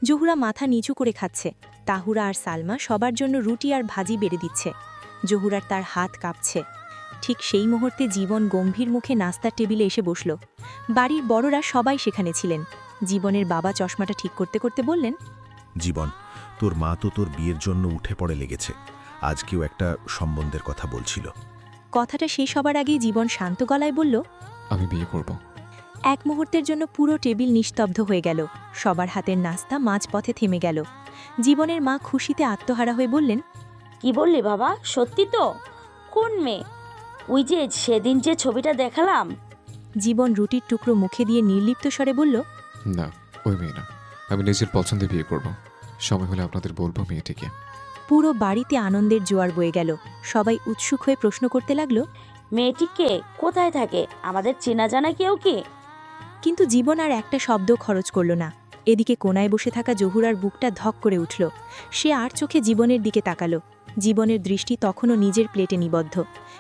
জহুরা মাথা নিচু করে খাচ্ছে। তাহুরা আর সালমা সবার জন্য রুটি আর ভাজি বেড়ে দিচ্ছে। জহুরার তার হাত কাঁপছে। ঠিক সেই মুহূর্তে জীবন গম্ভীর মুখে নাস্তার টেবিলে এসে বসল। বাড়ির বড়রা সবাই সেখানে ছিলেন। জীবনের বাবা চশমাটা ঠিক করতে করতে বললেন, জীবন, তোর মা তো তোর বিয়ের জন্য উঠে পড়ে লেগেছে। আজকেও একটা সম্বন্ধের কথা বলছিল। কথাটা শেষ হবার আগেই জীবন শান্ত গলায় বলল, আমি বিয়ে করব। এক মুহূর্তের জন্য পুরো টেবিল নিস্তব্ধ হয়ে গেল। সবার হাতের নাস্তা মাঝপথে থেমে গেল। জীবনের মা খুশিতে আত্মহারা হয়ে বললেন, কি বললি বাবা, সত্যি তো? কোন মেয়ে? ওই যে সেদিন যে ছবিটা দেখালাম। জীবন রুটির টুকরো মুখে দিয়ে নির্লিপ্ত স্বরে বলল, না, ওই মেয়ে না। আমি নিজের পছন্দে বিয়ে করব। সময় হলে আপনাদের বলবো মেয়েটিকে। পুরো বাড়িতে আনন্দের জোয়ার বয়ে গেল। সবাই উৎসুক হয়ে প্রশ্ন করতে লাগলো, মেয়েটি কে? কোথায় থাকে? আমাদের চেনা জানা কেউ কি? কিন্তু জীবন আর একটা শব্দ খরচ করল না। এদিকে কোনায় বসে থাকা জহুরার বুকটা ধক করে উঠল। সে আর চোখে জীবনের দিকে তাকালো। জীবনের দৃষ্টি তখনও নিজের প্লেটে নিবদ্ধ,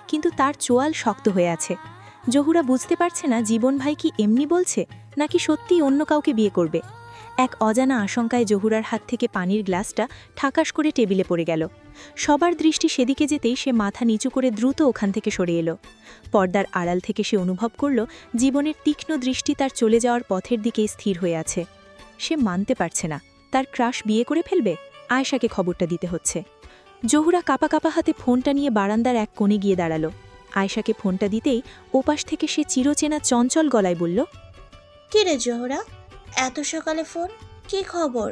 কিন্তু তার চোয়াল শক্ত হয়ে আছে। জহুরা বুঝতে পারছে না জীবন ভাই কি এমনি বলছে, নাকি সত্যিই অন্য কাউকে বিয়ে করবে। এক অজানা আশঙ্কায় জহুরার হাত থেকে পানির গ্লাসটা ঠাকাস করে টেবিলে পড়ে গেল। সবার দৃষ্টি সেদিকে যেতেই সে মাথা নিচু করে দ্রুত ওখান থেকে সরে এলো। পর্দার আড়াল থেকে সে অনুভব করল জীবনের তীক্ষ্ণ দৃষ্টি তার চলে যাওয়ার পথের দিকেই স্থির হয়ে আছে। সে মানতে পারছে না তার ক্রাশ বিয়ে করে ফেলবে। আয়েশাকে খবরটা দিতে হচ্ছে। জহুরা কাপা কাপা হাতে ফোনটা নিয়ে বারান্দার এক কোণে গিয়ে দাঁড়ালো। আয়েশাকে ফোনটা দিতেই ওপাশ থেকে সে চিরচেনা চঞ্চল গলায় বলল, কি রে জোহরা, এত সকালে ফোন? কি খবর?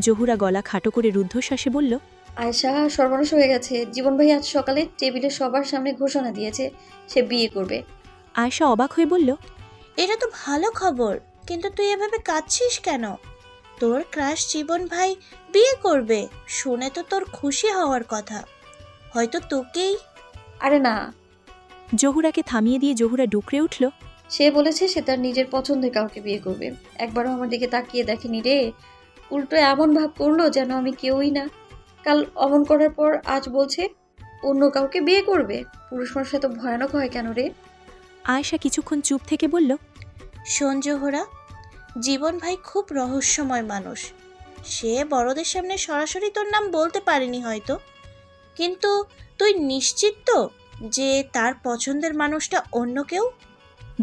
জহুরা গলা খাটো করে রুদ্ধশ্বাসে বলল, আয়শা, সর্বনাশ হয়ে গেছে। জীবন ভাই আজ সকালে টেবিলে সবার সামনে ঘোষণা দিয়েছে সে বিয়ে করবে। আয়েশা অবাক হয়ে বলল, এটা তো ভালো খবর, কিন্তু তুই এভাবে কাঁদছিস কেন? তোর ক্রাশ জীবন ভাই বিয়ে করবে শুনে তো তোর খুশি হওয়ার কথা। হয়তো তোকেই। আরে না, জহুরাকে থামিয়ে দিয়ে জহুরা ডুকরে উঠল, সে বলেছে সে তার নিজের পছন্দের কাউকে বিয়ে করবে। একবারও আমার দিকে তাকিয়ে দেখেনি রে। উল্টো এমন ভাব করলো যেন আমি কেউই না। কাল অমন করার পর আজ বলছে অন্য কাউকে বিয়ে করবে। পুরুষ মানুষ এত ভয়ানক হয় কেন রে? আয়েশা কিছুক্ষণ চুপ থেকে বলল, শোন জোহরা, জীবন ভাই খুব রহস্যময় মানুষ। সে বড়দের সামনে সরাসরি তোর নাম বলতে পারেনি হয়তো, কিন্তু তুই নিশ্চিত তো যে তার পছন্দের মানুষটা অন্য কেউ?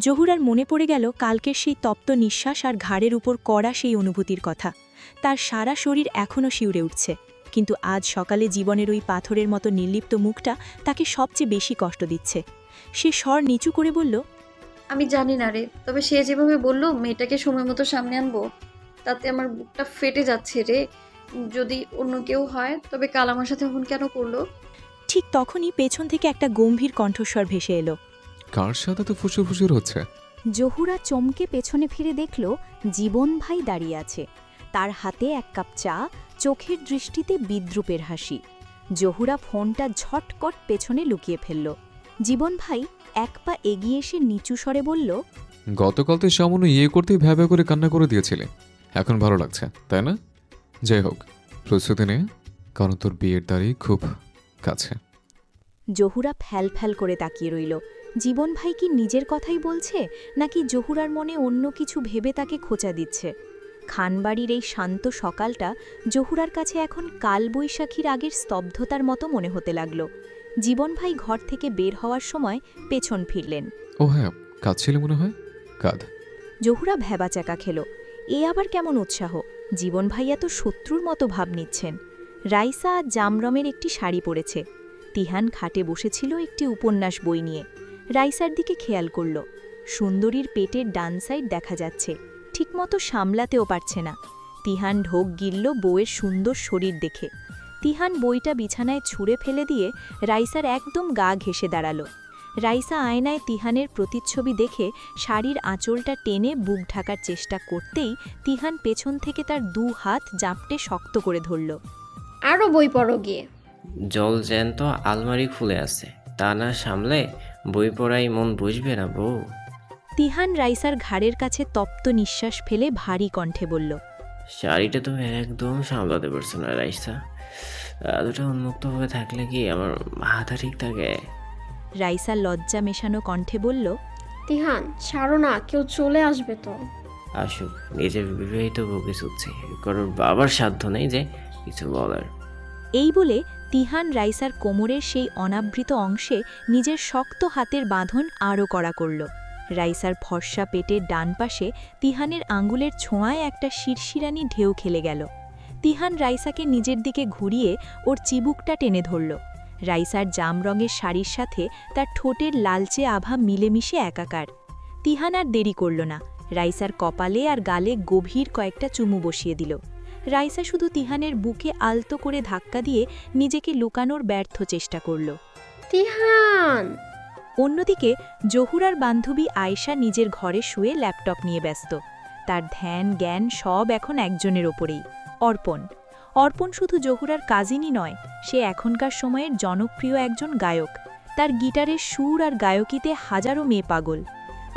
জহুরার মনে পড়ে গেল কালকের সেই তপ্ত নিঃশ্বাস আর ঘাড়ের উপর কড়া সেই অনুভূতির কথা। তার সারা শরীর এখনও শিউরে উঠছে, কিন্তু আজ সকালে জীবনের ওই পাথরের মতো নির্লিপ্ত মুখটা তাকে সবচেয়ে বেশি কষ্ট দিচ্ছে। সে স্বর নিচু করে বলল, আমি জানি না রে, তবে সে যেভাবে বললো মেয়েটাকে সময় মতো সামনে আনবো, তাতে আমার বুকটা ফেটে যাচ্ছে রে। যদি অন্য কেউ হয় তবে কাল আমার সাথে এমন কেন করলো? ঠিক তখনই পেছন থেকে একটা গম্ভীর কণ্ঠস্বর ভেসে এলো। কার সাথে তো ফুসুর ফুসুর হচ্ছে? জহুরা চমকে পেছনে ফিরে দেখল জীবন ভাই দাঁড়িয়ে আছে। তার হাতে এক কাপ চা, চোখের দৃষ্টিতে বিদ্রুপের হাসি। জহুরা ফোনটা ঝটকট পেছনে লুকিয়ে ফেলল। জীবন ভাই এক পা এগিয়ে এসে নিচু স্বরে বলল, গতকাল তো সামান্য ইয়ে করতেই ভ্যাবা করে কান্না করে দিয়েছিলে, এখন ভালো লাগছে তাই না? যাই হোক, প্রস্তুতি নে, কারণ তোর বিয়ের তারিখ খুব কাছে। জহুরা ফ্যাল ফ্যাল করে তাকিয়ে রইল। জীবন ভাই কি নিজের কথাই বলছে নাকি জহুরার মনে অন্য কিছু ভেবে তাকে খোঁচা দিচ্ছে? খানবাড়ির এই শান্ত সকালটা জহুরার কাছে এখন কালবৈশাখীর আগের স্তব্ধতার মতো মনে হতে লাগল। জীবন ভাই ঘর থেকে বের হওয়ার সময় পেছন ফিরলেন। ও হ্যাঁ, কাঁদছিলে মনে হয়। কাঁদ। জহুরা ভ্যাবাচাকা খেল। এ আবার কেমন উৎসাহ! জীবন ভাইয়া তো শত্রুর মতো ভাব নিচ্ছেন। রাইসা আজ জামরমের একটি শাড়ি পরেছে। তিহান খাটে বসেছিল একটি উপন্যাস বই নিয়ে। রাইসার দিকে খেয়াল করল। সুন্দরীর পেটের ডান সাইড দেখা যাচ্ছে, ঠিকমতো সামলাতেও পারছে না। তিহান ঢোক গিলল বউয়ের সুন্দর শরীর দেখে। তিহান বইটা বিছানায় ছুঁড়ে ফেলে দিয়ে রাইসার একদম গা ঘেঁষে দাঁড়াল। রাইসা আয়নায় তিহানের প্রতিচ্ছবি দেখে শাড়ির আঁচলটা টেনে বুক ঢাকার চেষ্টা করতেই তিহান পেছন থেকে তার 2 হাত জাপটে শক্ত করে ধরল। আরও বই পড়ো গিয়ে। জল জ্যান্ত আলমারি খুলে আছে, তা না সামলে বই পড়াই মন বুঝবে না বউ। তিহান রাইসার ঘাড়ের কাছে তপ্ত নিঃশ্বাস ফেলে ভারী কণ্ঠে বলল, শাড়িটা তুমি একদম সামলাতে পারছো না রাইসা। এতটা উন্মুক্ত হয়ে থাকলে কি আমার মাথা ঠিক থাকে? রাইসা লজ্জা মেশানো কণ্ঠে বলল, তিহান ছাড়ো না, কেউ চলে আসবে তো। আসুক, নিজের বিবাহিত বউকে চুচ্ছে, কারোর বাবার সাধ্য নেই যে কিছু বলার। এই বলে তিহান রাইসার কোমরের সেই অনাবৃত অংশে নিজের শক্ত হাতের বাঁধন আরও কড়া করল। রাইসার ফর্সা পেটের ডান পাশে তিহানের আঙ্গুলের ছোঁয়ায় একটা শিরশিরানি ঢেউ খেলে গেল। তিহান রাইসাকে নিজের দিকে ঘুরিয়ে ওর চিবুকটা টেনে ধরল। রাইসার জাম রঙের শাড়ির সাথে তার ঠোঁটের লালচে আভা মিলেমিশে একাকার। তিহান আর দেরি করল না, রাইসার কপালে আর গালে গভীর কয়েকটা চুমু বসিয়ে দিল। রাইসা শুধু তিহানের বুকে আলতো করে ধাক্কা দিয়ে নিজেকে লুকানোর ব্যর্থ চেষ্টা করল। তিহান! অন্যদিকে জহুরার বান্ধবী আয়েশা নিজের ঘরে শুয়ে ল্যাপটপ নিয়ে ব্যস্ত। তার ধ্যান জ্ঞান সব এখন একজনের ওপরেই, অর্পণ। অর্পণ শুধু জহুরার কাজিনই নয়, সে এখনকার সময়ের জনপ্রিয় একজন গায়ক। তার গিটারের সুর আর গায়কিতে হাজারো মেয়ে পাগল।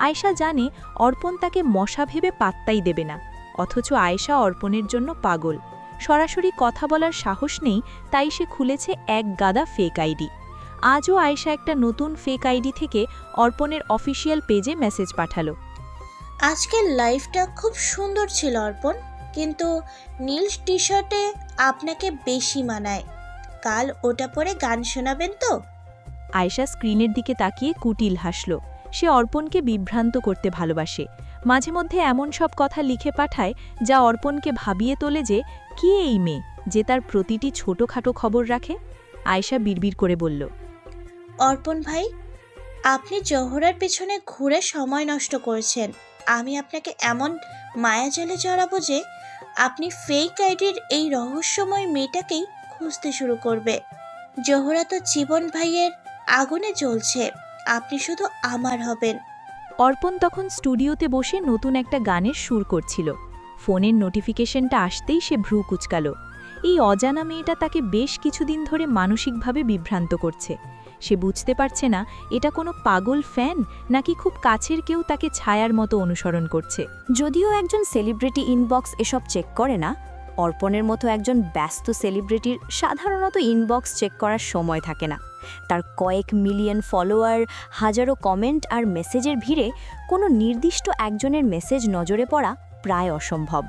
আয়েশা জানে অর্পণ তাকে মশা ভেবে পাত্তাই দেবে না, অথচ আয়েশা অর্পণের জন্য পাগল। সরাসরি কথা বলার সাহস নেই, তাই সে খুলেছে এক গাদা ফেক আইডি। আজও আয়েশা একটা নতুন ফেক আইডি থেকে অর্পণের অফিসিয়াল পেজে মেসেজ পাঠালো। আজকের লাইফটা খুব সুন্দর ছিল অর্পণ, কিন্তু নীল টি শার্টে আপনাকে বেশি মানায়। কাল ওটা পরে গান শোনাবেন তো? আয়েশা স্ক্রিনের দিকে তাকিয়ে কুটিল হাসল। সে অর্পণকে বিভ্রান্ত করতে ভালোবাসে। মাঝে মধ্যে এমন সব কথা লিখে পাঠায় যা অর্পণকে ভাবিয়ে তোলে যে কে এই মেয়ে যে তার প্রতিটি ছোটখাটো খবর রাখে। আয়েশা বিড়বিড় করে বলল, অর্পণ ভাই, আপনি জহরার পেছনে ঘুরে সময় নষ্ট করছেন। আমি আপনাকে এমন মায়াজালে জড়াবো যে আপনি ফেক আইডির এই রহস্যময় মেয়েটাকেই খুঁজতে শুরু করবে। জহরা তো জীবন ভাইয়ের আগুনে জ্বলছে, আপনি শুধু আমার হবেন। অর্পণ তখন স্টুডিওতে বসে নতুন একটা গানের সুর করছিল। ফোনের নোটিফিকেশনটা আসতেই সে ভ্রু কুচকাল। এই অজানা মেয়েটা তাকে বেশ কিছুদিন ধরে মানসিকভাবে বিভ্রান্ত করছে। সে বুঝতে পারছে না এটা কোনো পাগল ফ্যান নাকি খুব কাছের কেউ তাকে ছায়ার মতো অনুসরণ করছে। যদিও একজন সেলিব্রিটি ইনবক্স এসব চেক করে না, অর্পণের মতো একজন ব্যস্ত সেলিব্রিটির সাধারণত ইনবক্স চেক করার সময় থাকে না। তার কয়েক মিলিয়ন ফলোয়ার, হাজারো কমেন্ট আর মেসেজের ভিড়ে কোনো নির্দিষ্ট একজনের মেসেজ নজরে পড়া প্রায় অসম্ভব।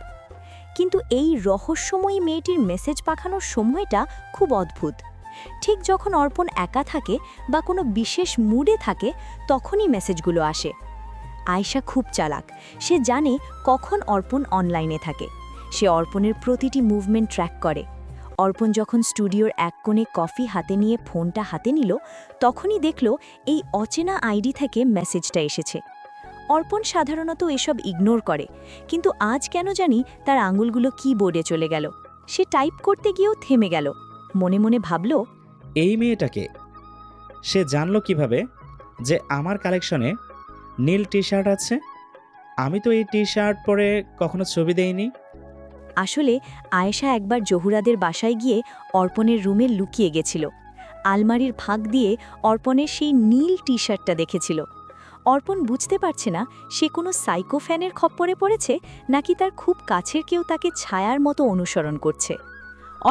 কিন্তু এই রহস্যময়ী মেয়েটির মেসেজ পাঠানোর সময়টা খুব অদ্ভুত। ঠিক যখন অর্পণ একা থাকে বা কোনো বিশেষ মুডে থাকে তখনই মেসেজগুলো আসে। আয়েশা খুব চালাক, সে জানে কখন অর্পণ অনলাইনে থাকে। সে অর্পণের প্রতিটি মুভমেন্ট ট্র্যাক করে। অর্পণ যখন স্টুডিওর এক কোণে কফি হাতে নিয়ে ফোনটা হাতে নিল, তখনই দেখল এই অচেনা আইডি থেকে মেসেজটা এসেছে। অর্পণ সাধারণত এসব ইগনোর করে, কিন্তু আজ কেন জানি তার আঙুলগুলো কিবোর্ডে চলে গেল। সে টাইপ করতে গিয়েও থেমে গেল। মনে মনে ভাবল, এই মেয়েটাকে সে জানলো কিভাবে যে আমার কালেকশনে নীল টি শার্ট আছে? আমি তো এই টি শার্ট পরে কখনো ছবি দেইনি। আসলে আয়েশা একবার জহুরাদের বাসায় গিয়ে অর্পণের রুমে লুকিয়ে গেছিল। আলমারির ফাঁক দিয়ে অর্পণের সেই নীল টি শার্টটা দেখেছিল। অর্পণ বুঝতে পারছে না সে কোনো সাইকো ফ্যানের খপ্পরে পড়েছে নাকি তার খুব কাছের কেউ তাকে ছায়ার মতো অনুসরণ করছে।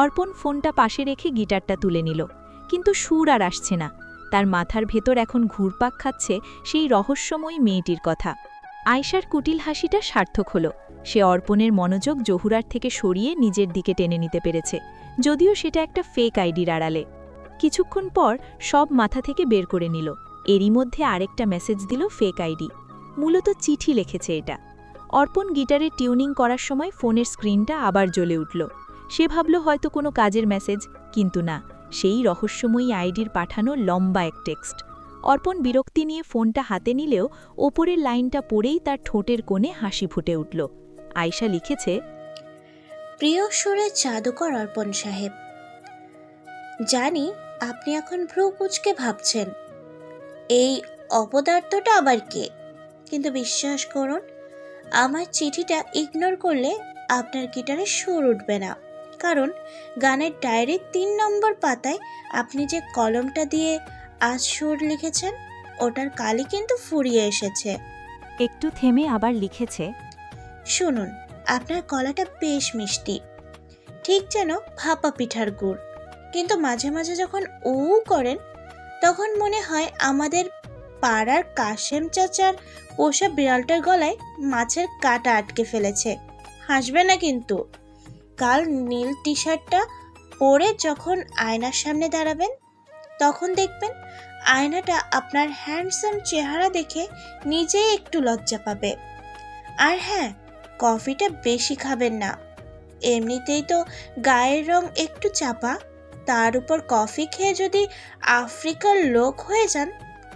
অর্পণ ফোনটা পাশে রেখে গিটারটা তুলে নিল, কিন্তু সুর আর আসছে না। তার মাথার ভেতর এখন ঘুরপাক খাচ্ছে সেই রহস্যময়ী মেয়েটির কথা। আয়শার কুটিল হাসিটা সার্থক হলো। সে অর্পণের মনোযোগ জহুরার থেকে সরিয়ে নিজের দিকে টেনে নিতে পেরেছে, যদিও সেটা একটা ফেক আইডির আড়ালে। কিছুক্ষণ পর সব মাথা থেকে বের করে নিল। এরই মধ্যে আরেকটা মেসেজ দিল ফেক আইডি। মূলত চিঠি লিখেছে এটা। অর্পণ গিটারে টিউনিং করার সময় ফোনের স্ক্রিনটা আবার জ্বলে উঠল। সে ভাবল হয়তো কোনো কাজের মেসেজ, কিন্তু না, সেই রহস্যময়ী আইডির পাঠানো লম্বা এক টেক্সট। অর্পণ বিরক্তি নিয়ে ফোনটা হাতে নিলেও ওপরের লাইনটা পড়েই তার ঠোঁটের কোণে হাসি ফুটে উঠল। আয়শা লিখেছে, প্রিয় সুরে জাদুকর অর্পণ সাহেব, জানি আপনি এখন ভ্রু কুঁচকে ভাবছেন এই অপদার্থটা আবার কে, কিন্তু বিশ্বাস করুন, আমার চিঠিটা ইগনোর করলে আপনার গিটারে সুর উঠবে না। কারণ গানের ডায়েরির ৩ নম্বর পাতায় আপনি যে কলমটা দিয়ে আজ সুর লিখেছেন, ওটার কালি কিন্তু ফুরিয়ে এসেছে। একটু থেমে আবার লিখেছে, শুনুন, আপনার গলাটা বেশ মিষ্টি, ঠিক যেন ভাপা পিঠার গুড়, কিন্তু মাঝে মাঝে যখন উ করেন তখন মনে হয় আমাদের পাড়ার কাশেম চাচার পোষা বিড়ালটার গলায় মাছের কাঁটা আটকে ফেলেছে। হাসবে না কিন্তু। কাল নীল টি শার্টটা পরে যখন আয়নার সামনে দাঁড়াবেন, তখন দেখবেন আয়নাটা আপনার হ্যান্ডসাম চেহারা দেখে নিজেই একটু লজ্জা পাবে। আর হ্যাঁ, কফিটা বেশি খাবেন না, এমনিতেই তো গায়ের রং একটু চাপা, তার উপর কফি খেয়ে যদি আফ্রিকার লোক হয়ে যান,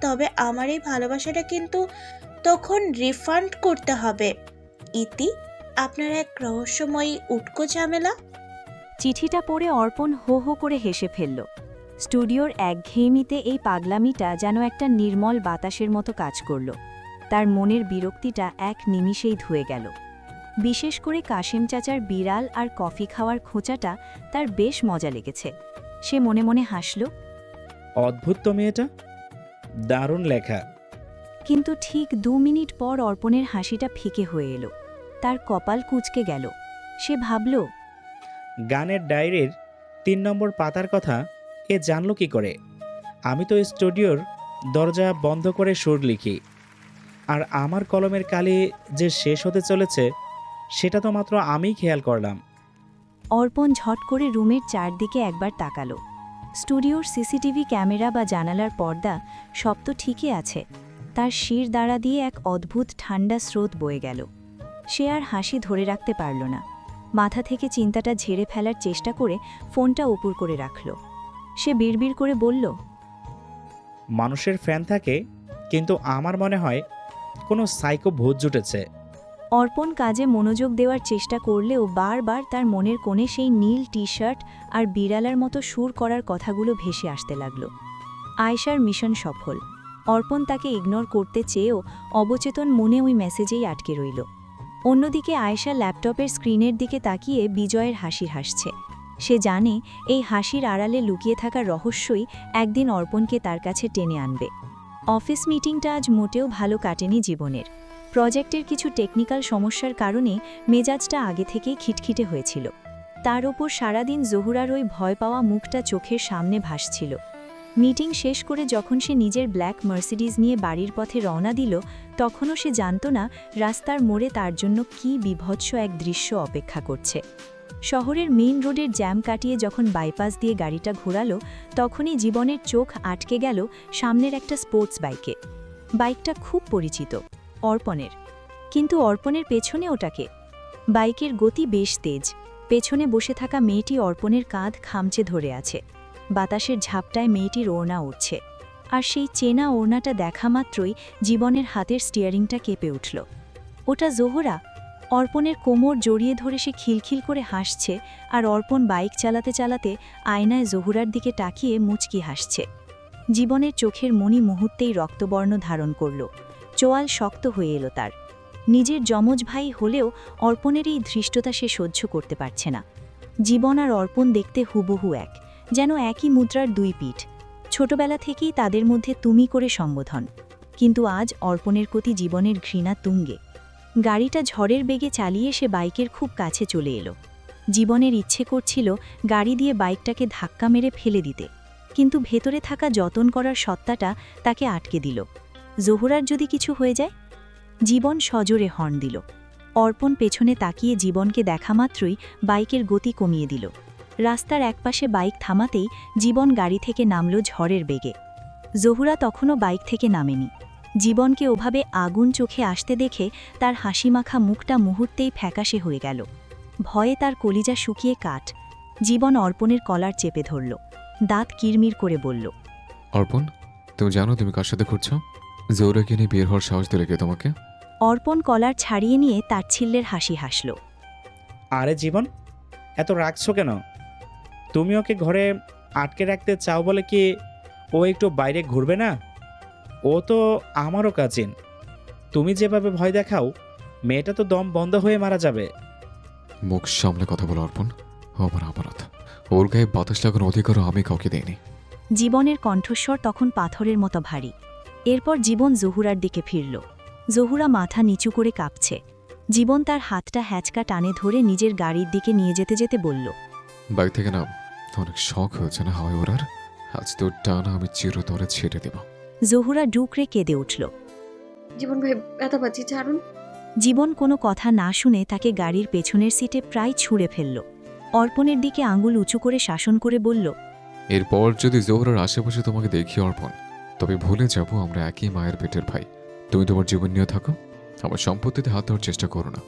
তবে আমার এই ভালোবাসাটা কিন্তু তখন রিফান্ড করতে হবে। ইতি, আপনার এক রহস্যময়ী উটকো ঝামেলা। চিঠিটা পড়ে অর্পণ হো হো করে হেসে ফেলল। স্টুডিওর একঘেয়েমিতে এই পাগলামিটা যেন একটা নির্মল বাতাসের মতো কাজ করল। তার মনের বিরক্তিটা এক নিমিষেই ধুয়ে গেল। বিশেষ করে কাশেম চাচার বিড়াল আর কফি খাওয়ার খোঁচাটা তার বেশ মজা লেগেছে। সে মনে মনে হাসল। অদ্ভুত তো মেয়েটা, দারুণ লেখা। কিন্তু ঠিক 2 মিনিট পর অর্পণের হাসিটা ফিকে হয়ে এলো। তার কপাল কুঁচকে গেল। সে ভাবল, গানের ডায়েরির 3 নম্বর পাতার কথা এ জানল কি করে? আমি তো স্টুডিওর দরজা বন্ধ করে সুর লিখি, আর আমার কলমের কালি যে শেষ হতে চলেছে সেটা তো মাত্র আমিই খেয়াল করলাম। অর্পণ ঝট করে রুমের চারদিকে একবার তাকালো। স্টুডিওর সিসিটিভি ক্যামেরা বা জানালার পর্দা সব তো ঠিকই আছে। তার শির দ্বারা দিয়ে এক অদ্ভুত ঠান্ডা স্রোত বয়ে গেল। সে আর হাসি ধরে রাখতে পারল না। মাথা থেকে চিন্তাটা ঝেড়ে ফেলার চেষ্টা করে ফোনটা উপর করে রাখল। সে বিড়বিড় করে বলল, মানুষের ফ্যান থাকে, কিন্তু আমার মনে হয় কোনো সাইকো ভূত জুটেছে। অর্পণ কাজে মনোযোগ দেওয়ার চেষ্টা করলেও বারবার তার মনের কোণে সেই নীল টি শার্ট আর বিড়ালার মতো সুর করার কথাগুলো ভেসে আসতে লাগল। আয়শার মিশন সফল। অর্পণ তাকে ইগনোর করতে চেয়েও অবচেতন মনে ওই মেসেজেই আটকে রইল। অন্যদিকে আয়শা ল্যাপটপের স্ক্রিনের দিকে তাকিয়ে বিজয়ের হাসি হাসছে। সে জানে এই হাসির আড়ালে লুকিয়ে থাকা রহস্যই একদিন অর্পণকে তার কাছে টেনে আনবে। অফিস মিটিংটা আজ মোটেও ভালো কাটেনি জীবনের। প্রজেক্টের কিছু টেকনিক্যাল সমস্যার কারণে মেজাজটা আগে থেকেই খিটখিটে হয়েছিল। তার ওপর সারাদিন জহুরার ওই ভয় পাওয়া মুখটা চোখের সামনে ভাসছিল। মিটিং শেষ করে যখন সে নিজের ব্ল্যাক মার্সিডিজ নিয়ে বাড়ির পথে রওনা দিল, তখনও সে জানত না রাস্তার মোড়ে তার জন্য কী বিভৎস এক দৃশ্য অপেক্ষা করছে। শহরের মেইন রোডের জ্যাম কাটিয়ে যখন বাইপাস দিয়ে গাড়িটা ঘোরালো, তখনই জীবনের চোখ আটকে গেল সামনের একটা স্পোর্টস বাইকে। বাইকটা খুব পরিচিত, অর্পণের। কিন্তু অর্পণের পেছনে ওটাকে। বাইকের গতি বেশ তেজ। পেছনে বসে থাকা মেয়েটি অর্পণের কাঁধ খামচে ধরে আছে। বাতাসের ঝাপটায় মেয়েটির ওড়না উঠছে, আর সেই চেনা ওড়নাটা দেখা মাত্রই জীবনের হাতের স্টিয়ারিংটা কেঁপে উঠল। ওটা জোহরা। অর্পণের কোমর জড়িয়ে ধরে সে খিলখিল করে হাসছে, আর অর্পণ বাইক চালাতে চালাতে আয়নায় জোহরার দিকে তাকিয়ে মুচকি হাসছে। জীবনের চোখের মণি মুহূর্তেই রক্তবর্ণ ধারণ করল। চোয়াল শক্ত হয়ে এলো তার। নিজের যমজ ভাই হলেও অর্পণের এই ধৃষ্টতা সে সহ্য করতে পারছে না। জীবন আর অর্পণ দেখতে হুবহু এক, যেন একই মুদ্রার 2 পিঠ। ছোটবেলা থেকেই তাদের মধ্যে তুমি করে সম্বোধন, কিন্তু আজ অর্পণের প্রতি জীবনের ঘৃণা তুঙ্গে। গাড়িটা ঝড়ের বেগে চালিয়ে সে বাইকের খুব কাছে চলে এলো। জীবনের ইচ্ছে করছিল গাড়ি দিয়ে বাইকটাকে ধাক্কা মেরে ফেলে দিতে, কিন্তু ভেতরে থাকা যতন করার সত্তাটা তাকে আটকে দিল। জোহরার যদি কিছু হয়ে যায়? জীবন সজোরে হর্ন দিল। অর্পণ পেছনে তাকিয়ে জীবনকে দেখা মাত্রই বাইকের গতি কমিয়ে দিল। রাস্তার একপাশে বাইক থামাতেই জীবন গাড়ি থেকে নামল ঝড়ের বেগে। জোহরা তখনও বাইক থেকে নামেনি। জীবনকে ওভাবে আগুন চোখে আসতে দেখে তার হাসিমাখা মুখটা মুহূর্তেই ফ্যাকাশে হয়ে গেল। ভয়ে তার কলিজা শুকিয়ে কাঠ। জীবন অর্পণের কলার চেপে ধরল, দাঁত কিরমির করে বলল, অর্পণ, তুমি জানো তুমি কার সাথে ঘুরছ? জোহরাকে নিয়ে বের হওয়ার সাহস দিলে কে তোমাকে? অর্পণ কলার ছাড়িয়ে নিয়ে তাচ্ছিল্যের হাসি হাসল। আরে জীবন, এত রাখছো কেন? তুমি ওকে ঘরে আটকে রাখতে চাও বলে কি ও একটু বাইরে ঘুরবে না? ও তো আমারও কাজিন। তুমি যেভাবে ভয় দেখাও, মেয়েটা তো দম বন্ধ হয়ে মারা যাবে। মুখ সামলে কথা বলো অর্পণ, আমার অপরাধ। ওর গায়ে বাতাস লাগানোর অধিকারও আমি কাউকে দেইনি। জীবনের কণ্ঠস্বর তখন পাথরের মতো ভারী। এরপর জীবন জহুরার দিকে ফিরল। জহুরা মাথা নিচু করে কাঁপছে। জীবন তার হাতটা হ্যাচকা টানে ধরে নিজের গাড়ির দিকে নিয়ে যেতে যেতে বলল, বাইক থেকে নাম, অনেক শখ হয়েছে না হাওয়ায় ওড়ার? আজ তোর টানা আমি চিরতরে ছেড়ে দেব। জহুরা ডুকরে কেঁদে উঠল। জীবন ভাই, ব্যথা পাচ্ছি, ছাড়ুন। জীবন কোনো কথা না শুনে তাকে গাড়ির পেছনের সিটে প্রায় ছুঁড়ে ফেলল। অর্পণের দিকে আঙুল উঁচু করে শাসন করে বলল, এরপর যদি জোহরার আশেপাশে তোমাকে দেখি অর্পণ, তবে ভুলে যাব আমরা একই মায়ের পেটের ভাই। তুমি তোমার জীবন নিয়ে থাকো, আমার সম্পত্তিতে হাত দেওয়ার চেষ্টা করো না।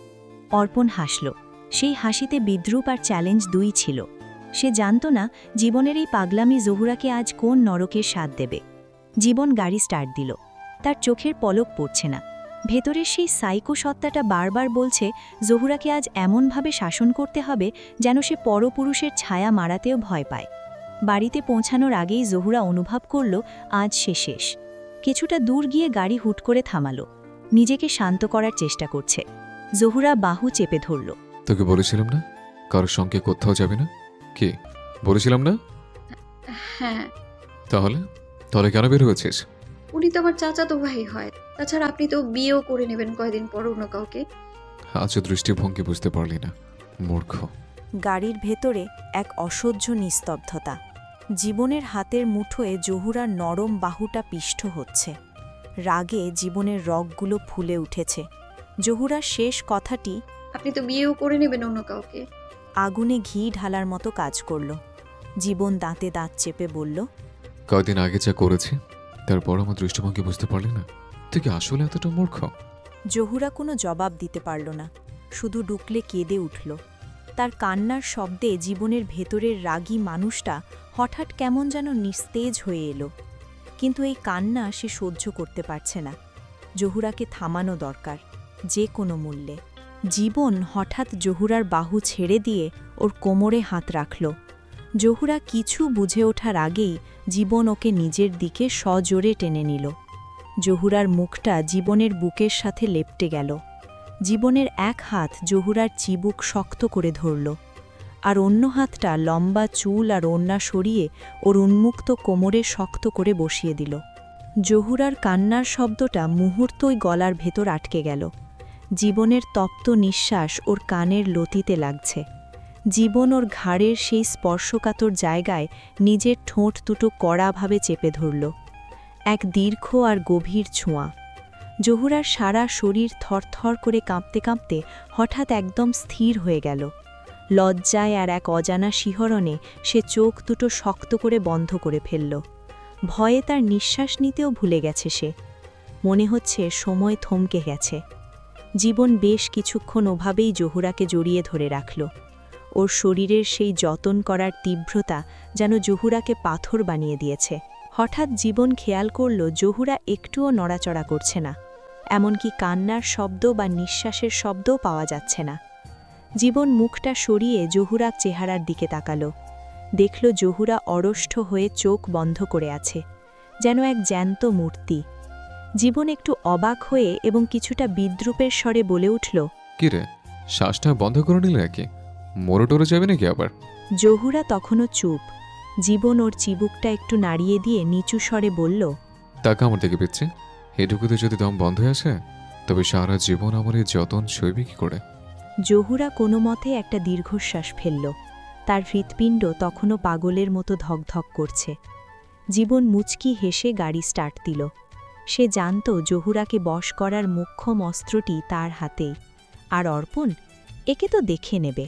অর্পণ হাসল। সেই হাসিতে বিদ্রুপ আর চ্যালেঞ্জ দুই ছিল। সে জানত না জীবনের এই পাগলামি জহুরাকে আজ কোন নরকের স্বাদ দেবে। জীবন গাড়ি স্টার্ট দিল। তার চোখের পলক পড়ছে না। ভেতরের সেই সাইকো সত্তাটা বারবার বলছে জহুরাকে আজ এমনভাবে শাসন করতে হবে যেন সে পরপুরুষের ছায়া মারাতেও ভয় পায়। বাড়িতে পৌঁছানোর আগেই জহুরা অনুভব করল আজ সে শেষ। কিছুটা দূর গিয়ে গাড়ি হুট করে থামালো। নিজেকে শান্ত করার চেষ্টা করছে। জহুরা বাহু চেপে ধরল। তোকে বলেছিলাম না কারোর সঙ্গে কোথাও যাবে না? কি বলেছিলাম না? হ্যাঁ। তাহলে তাহলে কেন বের হয়েছিস? উনি তো আমার চাচাতো ভাই হয়। তাছাড়া আপনি তো বিয়েও করে নেবেন কয়দিন পর অন্য কাউকে। আজ দৃষ্টিভঙ্গি বুঝতে পারলি না, মূর্খ। গাড়ির ভেতরে এক অসহ্য নিস্তব্ধতা। জীবনের হাতের মুঠোয় জহুরার নরম বাহুটা পিষ্ট হচ্ছে। রাগে জীবনের রগগুলো ফুলে উঠেছে। জহুরার শেষ কথাটি আপনি তো বিয়েও করে নেবেন অন্য কাউকে। আগুনে ঘি ঢালার মতো কাজ করল। জীবন দাঁতে দাঁত চেপে বলল, কয়দিন আগে যা করেছি তারপর আমার দৃষ্টিভঙ্গি বুঝতে পারলি না? তুই কি আসলে এতটা মূর্খ? জহুরা কোনো জবাব দিতে পারল না, শুধু ডুকলে কেঁদে উঠল। তার কান্নার শব্দে জীবনের ভেতরের রাগী মানুষটা হঠাৎ কেমন যেন নিস্তেজ হয়ে এলো। কিন্তু এই কান্না সে সহ্য করতে পারছে না। জহুরাকে থামানো দরকার, যে কোনো মূল্যে। জীবন হঠাৎ জহুরার বাহু ছেড়ে দিয়ে ওর কোমরে হাত রাখল। জহুরা কিছু বুঝে ওঠার আগেই জীবন ওকে নিজের দিকে সজোরে টেনে নিল। জহুরার মুখটা জীবনের বুকের সাথে লেপ্টে গেল। জীবনের এক হাত জহুরার চিবুক শক্ত করে ধরল, আর অন্য হাতটা লম্বা চুল আর ওড়না সরিয়ে ওর উন্মুক্ত কোমরে শক্ত করে বসিয়ে দিল। জহুরার কান্নার শব্দটা মুহূর্তই গলার ভেতর আটকে গেল। জীবনের তপ্ত নিঃশ্বাস ওর কানের লতিতে লাগছে। জীবন ওর ঘাড়ের সেই স্পর্শকাতর জায়গায় নিজের ঠোঁট দুটো কড়াভাবে চেপে ধরল। এক দীর্ঘ আর গভীর ছোঁয়া। জহুরার সারা শরীর থরথর করে কাঁপতে কাঁপতে হঠাৎ একদম স্থির হয়ে গেল। লজ্জায় আর এক অজানা শিহরণে সে চোখ দুটো শক্ত করে বন্ধ করে ফেলল। ভয়ে তার নিঃশ্বাস নিতেও ভুলে গেছে সে। মনে হচ্ছে সময় থমকে গেছে। জীবন বেশ কিছুক্ষণ ওভাবেই জহুরাকে জড়িয়ে ধরে রাখল। ওর শরীরের সেই যতন করার তীব্রতা যেন জহুরাকে পাথর বানিয়ে দিয়েছে। হঠাৎ জীবন খেয়াল করল জহুরা একটুও নড়াচড়া করছে না, এমনকি কান্নার শব্দ বা নিঃশ্বাসের শব্দও পাওয়া যাচ্ছে না। জীবন মুখটা সরিয়ে জহুরার চেহারার দিকে তাকাল। দেখল জহুরা অরষ্ঠ হয়ে চোখ বন্ধ করে আছে, যেন এক জ্যান্ত মূর্তি। জীবন একটু অবাক হয়ে এবং কিছুটা বিদ্রুপের স্বরে বলে উঠল, কি রে, শ্বাসটা বন্ধ করে নিলে নাকি? মরে টরে যাবে নাকি আবার? জহুরা তখনও চুপ। জীবন ওর চিবুকটা একটু নাড়িয়ে দিয়ে নিচু স্বরে বলল, টাকা আমার দিকে পিচ্ছে, এটুকুতে যদি দম বন্ধ হয়ে আসে তবে সারা জীবন আমার এই যতন সইবে কি করে? জহুরা কোনো মতে একটা দীর্ঘশ্বাস ফেলল। তার হৃৎপিণ্ড তখনও পাগলের মতো ধকধক করছে। জীবন মুচকি হেসে গাড়ি স্টার্ট দিল। সে জানত জহুরাকে বশ করার মোক্ষম অস্ত্রটি তার হাতেই। আর অর্পণ, একে তো দেখে নেবে।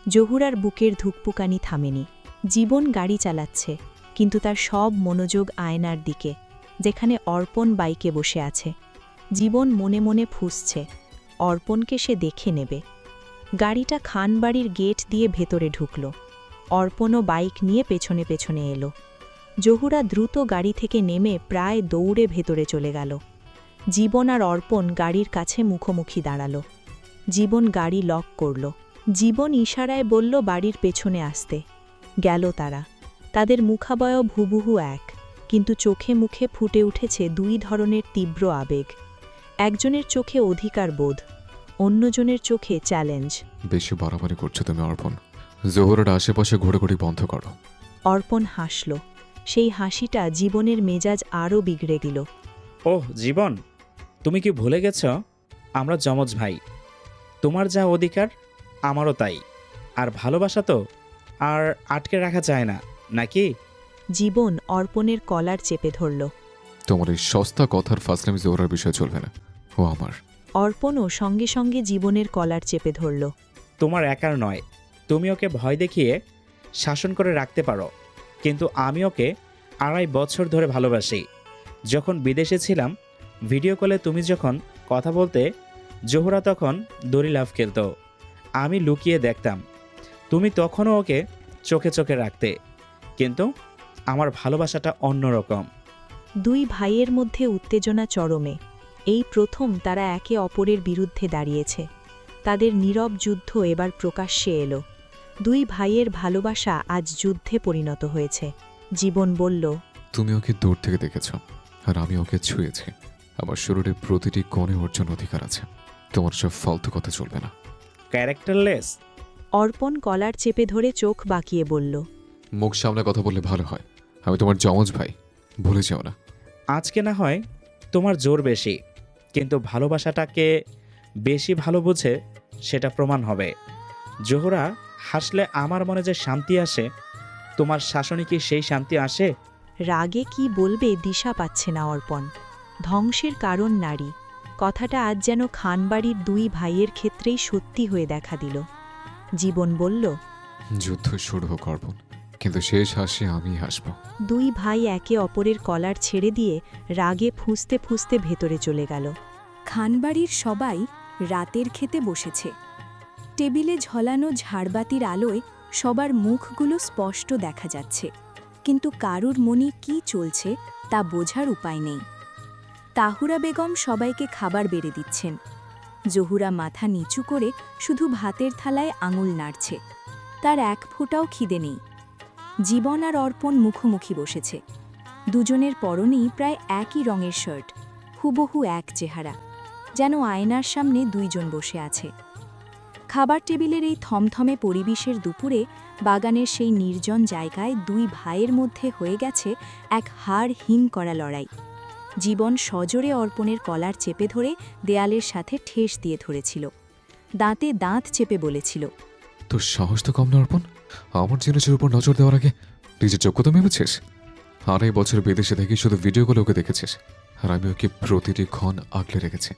জহুরার বুকের ধুকপুকানি থামেনি। জীবন গাড়ি চালাচ্ছে, কিন্তু তার সব মনোযোগ আয়নার দিকে, যেখানে অর্পণ বাইকে বসে আছে। জীবন মনে মনে ফুঁসছে, অর্পণকে সে দেখে নেবে। গাড়িটা খানবাড়ির গেট দিয়ে ভেতরে ঢুকল। অর্পণও বাইক নিয়ে পেছনে পেছনে এলো। জহুরা দ্রুত গাড়ি থেকে নেমে প্রায় দৌড়ে ভেতরে চলে গেল। জীবন আর অর্পণ গাড়ির কাছে মুখোমুখি দাঁড়াল। জীবন গাড়ি লক করল। জীবন ইশারায় বলল বাড়ির পেছনে আসতে। গেল তারা। তাদের মুখাবয়ব হুবহু এক, কিন্তু চোখে মুখে ফুটে উঠেছে দুই ধরনের তীব্র আবেগ। একজনের চোখে অধিকার বোধ, অন্যজনের চোখে চ্যালেঞ্জ। বেশি বাড়াবাড়ি করছো তুমি অর্পণ। জহুরার আশেপাশে ঘোরাঘুরি বন্ধ করো। অর্পণ হাসল। সেই হাসিটা জীবনের মেজাজ আরও বিগড়ে দিল। ওহ জীবন, তুমি কি ভুলে গেছ আমরা যমজ ভাই? তোমার যা অধিকার আমারও তাই। আর ভালোবাসা তো আর আটকে রাখা যায় না, নাকি? জীবন অর্পণের কলার চেপে ধরল। তোমার এই সস্তা কথার ফাজলামি জহুরার বিষয় চলবে না, ও আমার। অর্পণও সঙ্গে সঙ্গে জীবনের কলার চেপে ধরল। তোমার একার নয়, তুমি ওকে ভয় দেখিয়ে শাসন করে রাখতে পারো, কিন্তু আমি ওকে 2.5 বছর ধরে ভালোবাসি। যখন বিদেশে ছিলাম, ভিডিও কলে তুমি যখন কথা বলতে, জহুরা তখন দড়ি লাফ খেলত। আমি লুকিয়ে দেখতাম। তুমি তখনও ওকে চোখে চোখে রাখতে, কিন্তু আমার ভালোবাসাটা অন্যরকম। দুই ভাইয়ের মধ্যে উত্তেজনা চরমে। এই প্রথম তারা একে অপরের বিরুদ্ধে দাঁড়িয়েছে। তাদের নীরব যুদ্ধ এবার প্রকাশ্যে এলো। দুই ভাইয়ের ভালোবাসা আজ যুদ্ধে পরিণত হয়েছে। জীবন বলল, তুমি ওকে দূর থেকে দেখেছ, আর আমি ওকে ছুঁয়েছি। আমার শরীরে প্রতিটি কোণে ওর জন্য অধিকার আছে। তোমার সব ফালতু কথা চলবে না। ক্যারেক্টারলেস। অর্পণ কলার চেপে ধরে চোখ বাঁকিয়ে বলল, মুখ সামনে কথা বললে ভালো হয়। আমি তোমার যমজ ভাই, ভুলে যাও না। আজকে না হয় তোমার জোর বেশি, কিন্তু ভালোবাসাটাকে বেশি ভালো বুঝে সেটা প্রমাণ হবে। জোহরা হাসলে আমার মনে যে শান্তি আসে, তোমার শাসনে কি সেই শান্তি আসে? রাগে কি বলবে দিশা পাচ্ছে না অর্পণ। ধ্বংসের কারণ নারী, কথাটা আজ যেন খানবাড়ির দুই ভাইয়ের ক্ষেত্রেই সত্যি হয়ে দেখা দিল। জীবন বলল, যুদ্ধ শুরু হোক অর্পণ, কিন্তু শেষ হাসি আমি হাসব। দুই ভাই একে অপরের কলার ছেড়ে দিয়ে রাগে ফুঁসতে ফুঁসতে ভেতরে চলে গেল। খানবাড়ির সবাই রাতের খেতে বসেছে। টেবিলে ঝলানো ঝাড়বাতির আলোয় সবার মুখগুলো স্পষ্ট দেখা যাচ্ছে, কিন্তু কারুর মনে কি চলছে তা বোঝার উপায় নেই। তাহুরা বেগম সবাইকে খাবার বেড়ে দিচ্ছেন। জহুরা মাথা নিচু করে শুধু ভাতের থালায় আঙুল নাড়ছে। তার এক ফোঁটাও খিদে নেই। জীবন আর অর্পণ মুখোমুখি বসেছে। দুজনের পরনেই প্রায় একই রঙের শার্ট, হুবহু এক চেহারা, যেন আয়নার সামনে দুইজন বসে আছে। খাবার টেবিলের এই থমথমে পরিবেশের দুপুরে বাগানের সেই নির্জন জায়গায় দুই ভাইয়ের মধ্যে হয়ে গেছে এক হাড় হিম করা লড়াই। জীবন সজোরে অর্পণের কলার চেপে ধরে দেয়ালের সাথে ঠেস দিয়ে ধরেছিল। দাঁতে দাঁত চেপে বলেছিল, তোর সাহস তো কম না অর্পণ। আমার জিনিসের উপর নজর দেওয়ার আগে নিজের যোগ্যতা ভেবেছিস। 2.5 বছর বিদেশে থেকে শুধু ভিডিও কলে ওকে দেখেছিস, আর আমি ওকে প্রতিটি ক্ষণ আগলে রেখেছি।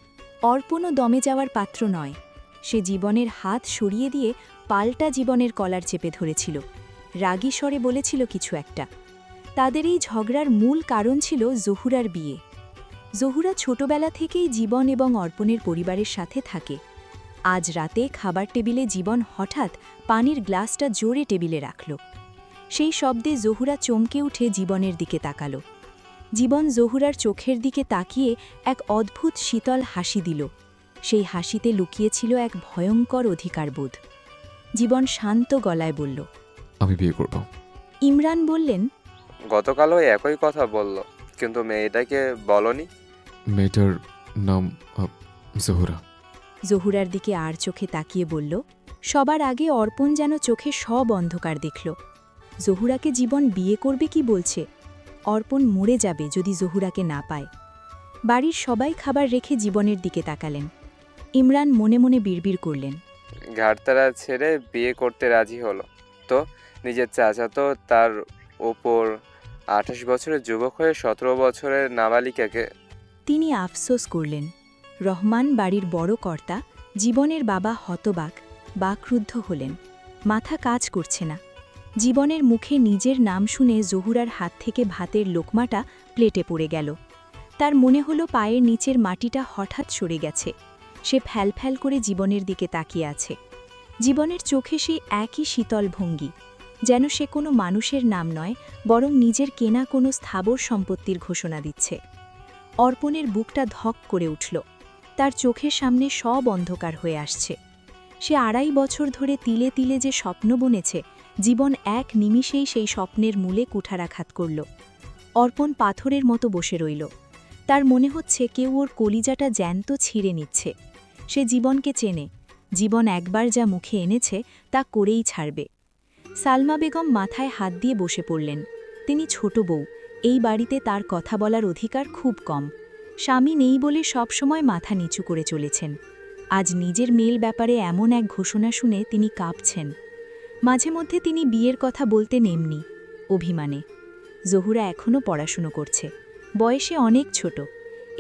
অর্পণও দমে যাওয়ার পাত্র নয়। সে জীবনের হাত সরিয়ে দিয়ে পাল্টা জীবনের কলার চেপে ধরেছিল। রাগী স্বরে বলেছিল কিছু একটা। তাদের এই ঝগড়ার মূল কারণ ছিল জহুরার বিয়ে। জহুরা ছোটবেলা থেকেই জীবন এবং অর্পণের পরিবারের সাথে থাকে। আজ রাতে খাবার টেবিলে জীবন হঠাৎ পানির গ্লাসটা জোরে টেবিলে রাখল। সেই শব্দে জহুরা চমকে উঠে জীবনের দিকে তাকাল। জীবন জহুরার চোখের দিকে তাকিয়ে এক অদ্ভুত শীতল হাসি দিল। সেই হাসিতে লুকিয়েছিল এক ভয়ঙ্কর অধিকারবোধ। জীবন শান্ত গলায় বলল, আমি বিয়ে করব। ইমরান বললেন, গতকালও একই কথা বলল, কিন্তু মেয়েটাকে বলনি। মেয়েটার নাম জহুরা। জহুরার দিকে আর চোখে তাকিয়ে বলল। সবার আগে অর্পণ যেন চোখে সব অন্ধকার দেখল। জহুরাকে জীবন বিয়ে করবে কি বলছে? অর্পণ মরে যাবে যদি জহুরাকে না পায়। বাড়ির সবাই খাবার রেখে জীবনের দিকে তাকালেন। ইমরান মনে মনে বিড়বিড় করলেন, ঘাটতারা ছেড়ে বিয়ে করতে রাজি হলো তো নিজের চাচাতো তার ওপর 28 বছরের যুবক হয়ে 17 বছরের নাবালিকাকে। তিনি আফসোস করলেন। রহমান বাড়ির বড় কর্তা, জীবনের বাবা হতবাক, বাকরুদ্ধ হলেন। মাথা কাজ করছে না। জীবনের মুখে নিজের নাম শুনে জহুরার হাত থেকে ভাতের লোকমাটা প্লেটে পড়ে গেল। তার মনে হলো পায়ের নিচের মাটিটা হঠাৎ সরে গেছে। সে ফ্যালফ্যাল করে জীবনের দিকে তাকিয়ে আছে। জীবনের চোখে সেই একই শীতল ভঙ্গি, যেন সে কোনো মানুষের নাম নয়, বরং নিজের কেনা কোনো স্থাবর সম্পত্তির ঘোষণা দিচ্ছে। অর্পণের বুকটা ধক করে উঠল। তার চোখের সামনে সব অন্ধকার হয়ে আসছে। সে 2.5 বছর ধরে তিলে তিলে যে স্বপ্ন বুনেছে, জীবন এক নিমিষেই সেই স্বপ্নের মূলে কুঠারাঘাত করল। অর্পণ পাথরের মতো বসে রইল। তার মনে হচ্ছে কেউ ওর কলিজাটা জ্যান্ত ছিঁড়ে নিচ্ছে। সে জীবনকে চেনে। জীবন একবার যা মুখে এনেছে তা করেই ছাড়বে। সালমা বেগম মাথায় হাত দিয়ে বসে পড়লেন। তিনি ছোট বউ। এই বাড়িতে তার কথা বলার অধিকার খুব কম। স্বামী নেই বলে সবসময় মাথা নিচু করে চলেছেন। আজ নিজের মেয়ের ব্যাপারে এমন এক ঘোষণা শুনে তিনি কাঁপছেন। মাঝে মধ্যে তিনি বিয়ের কথা বলতে নেমনি, অভিমানে। জহুরা এখনও পড়াশুনো করছে, বয়সে অনেক ছোট।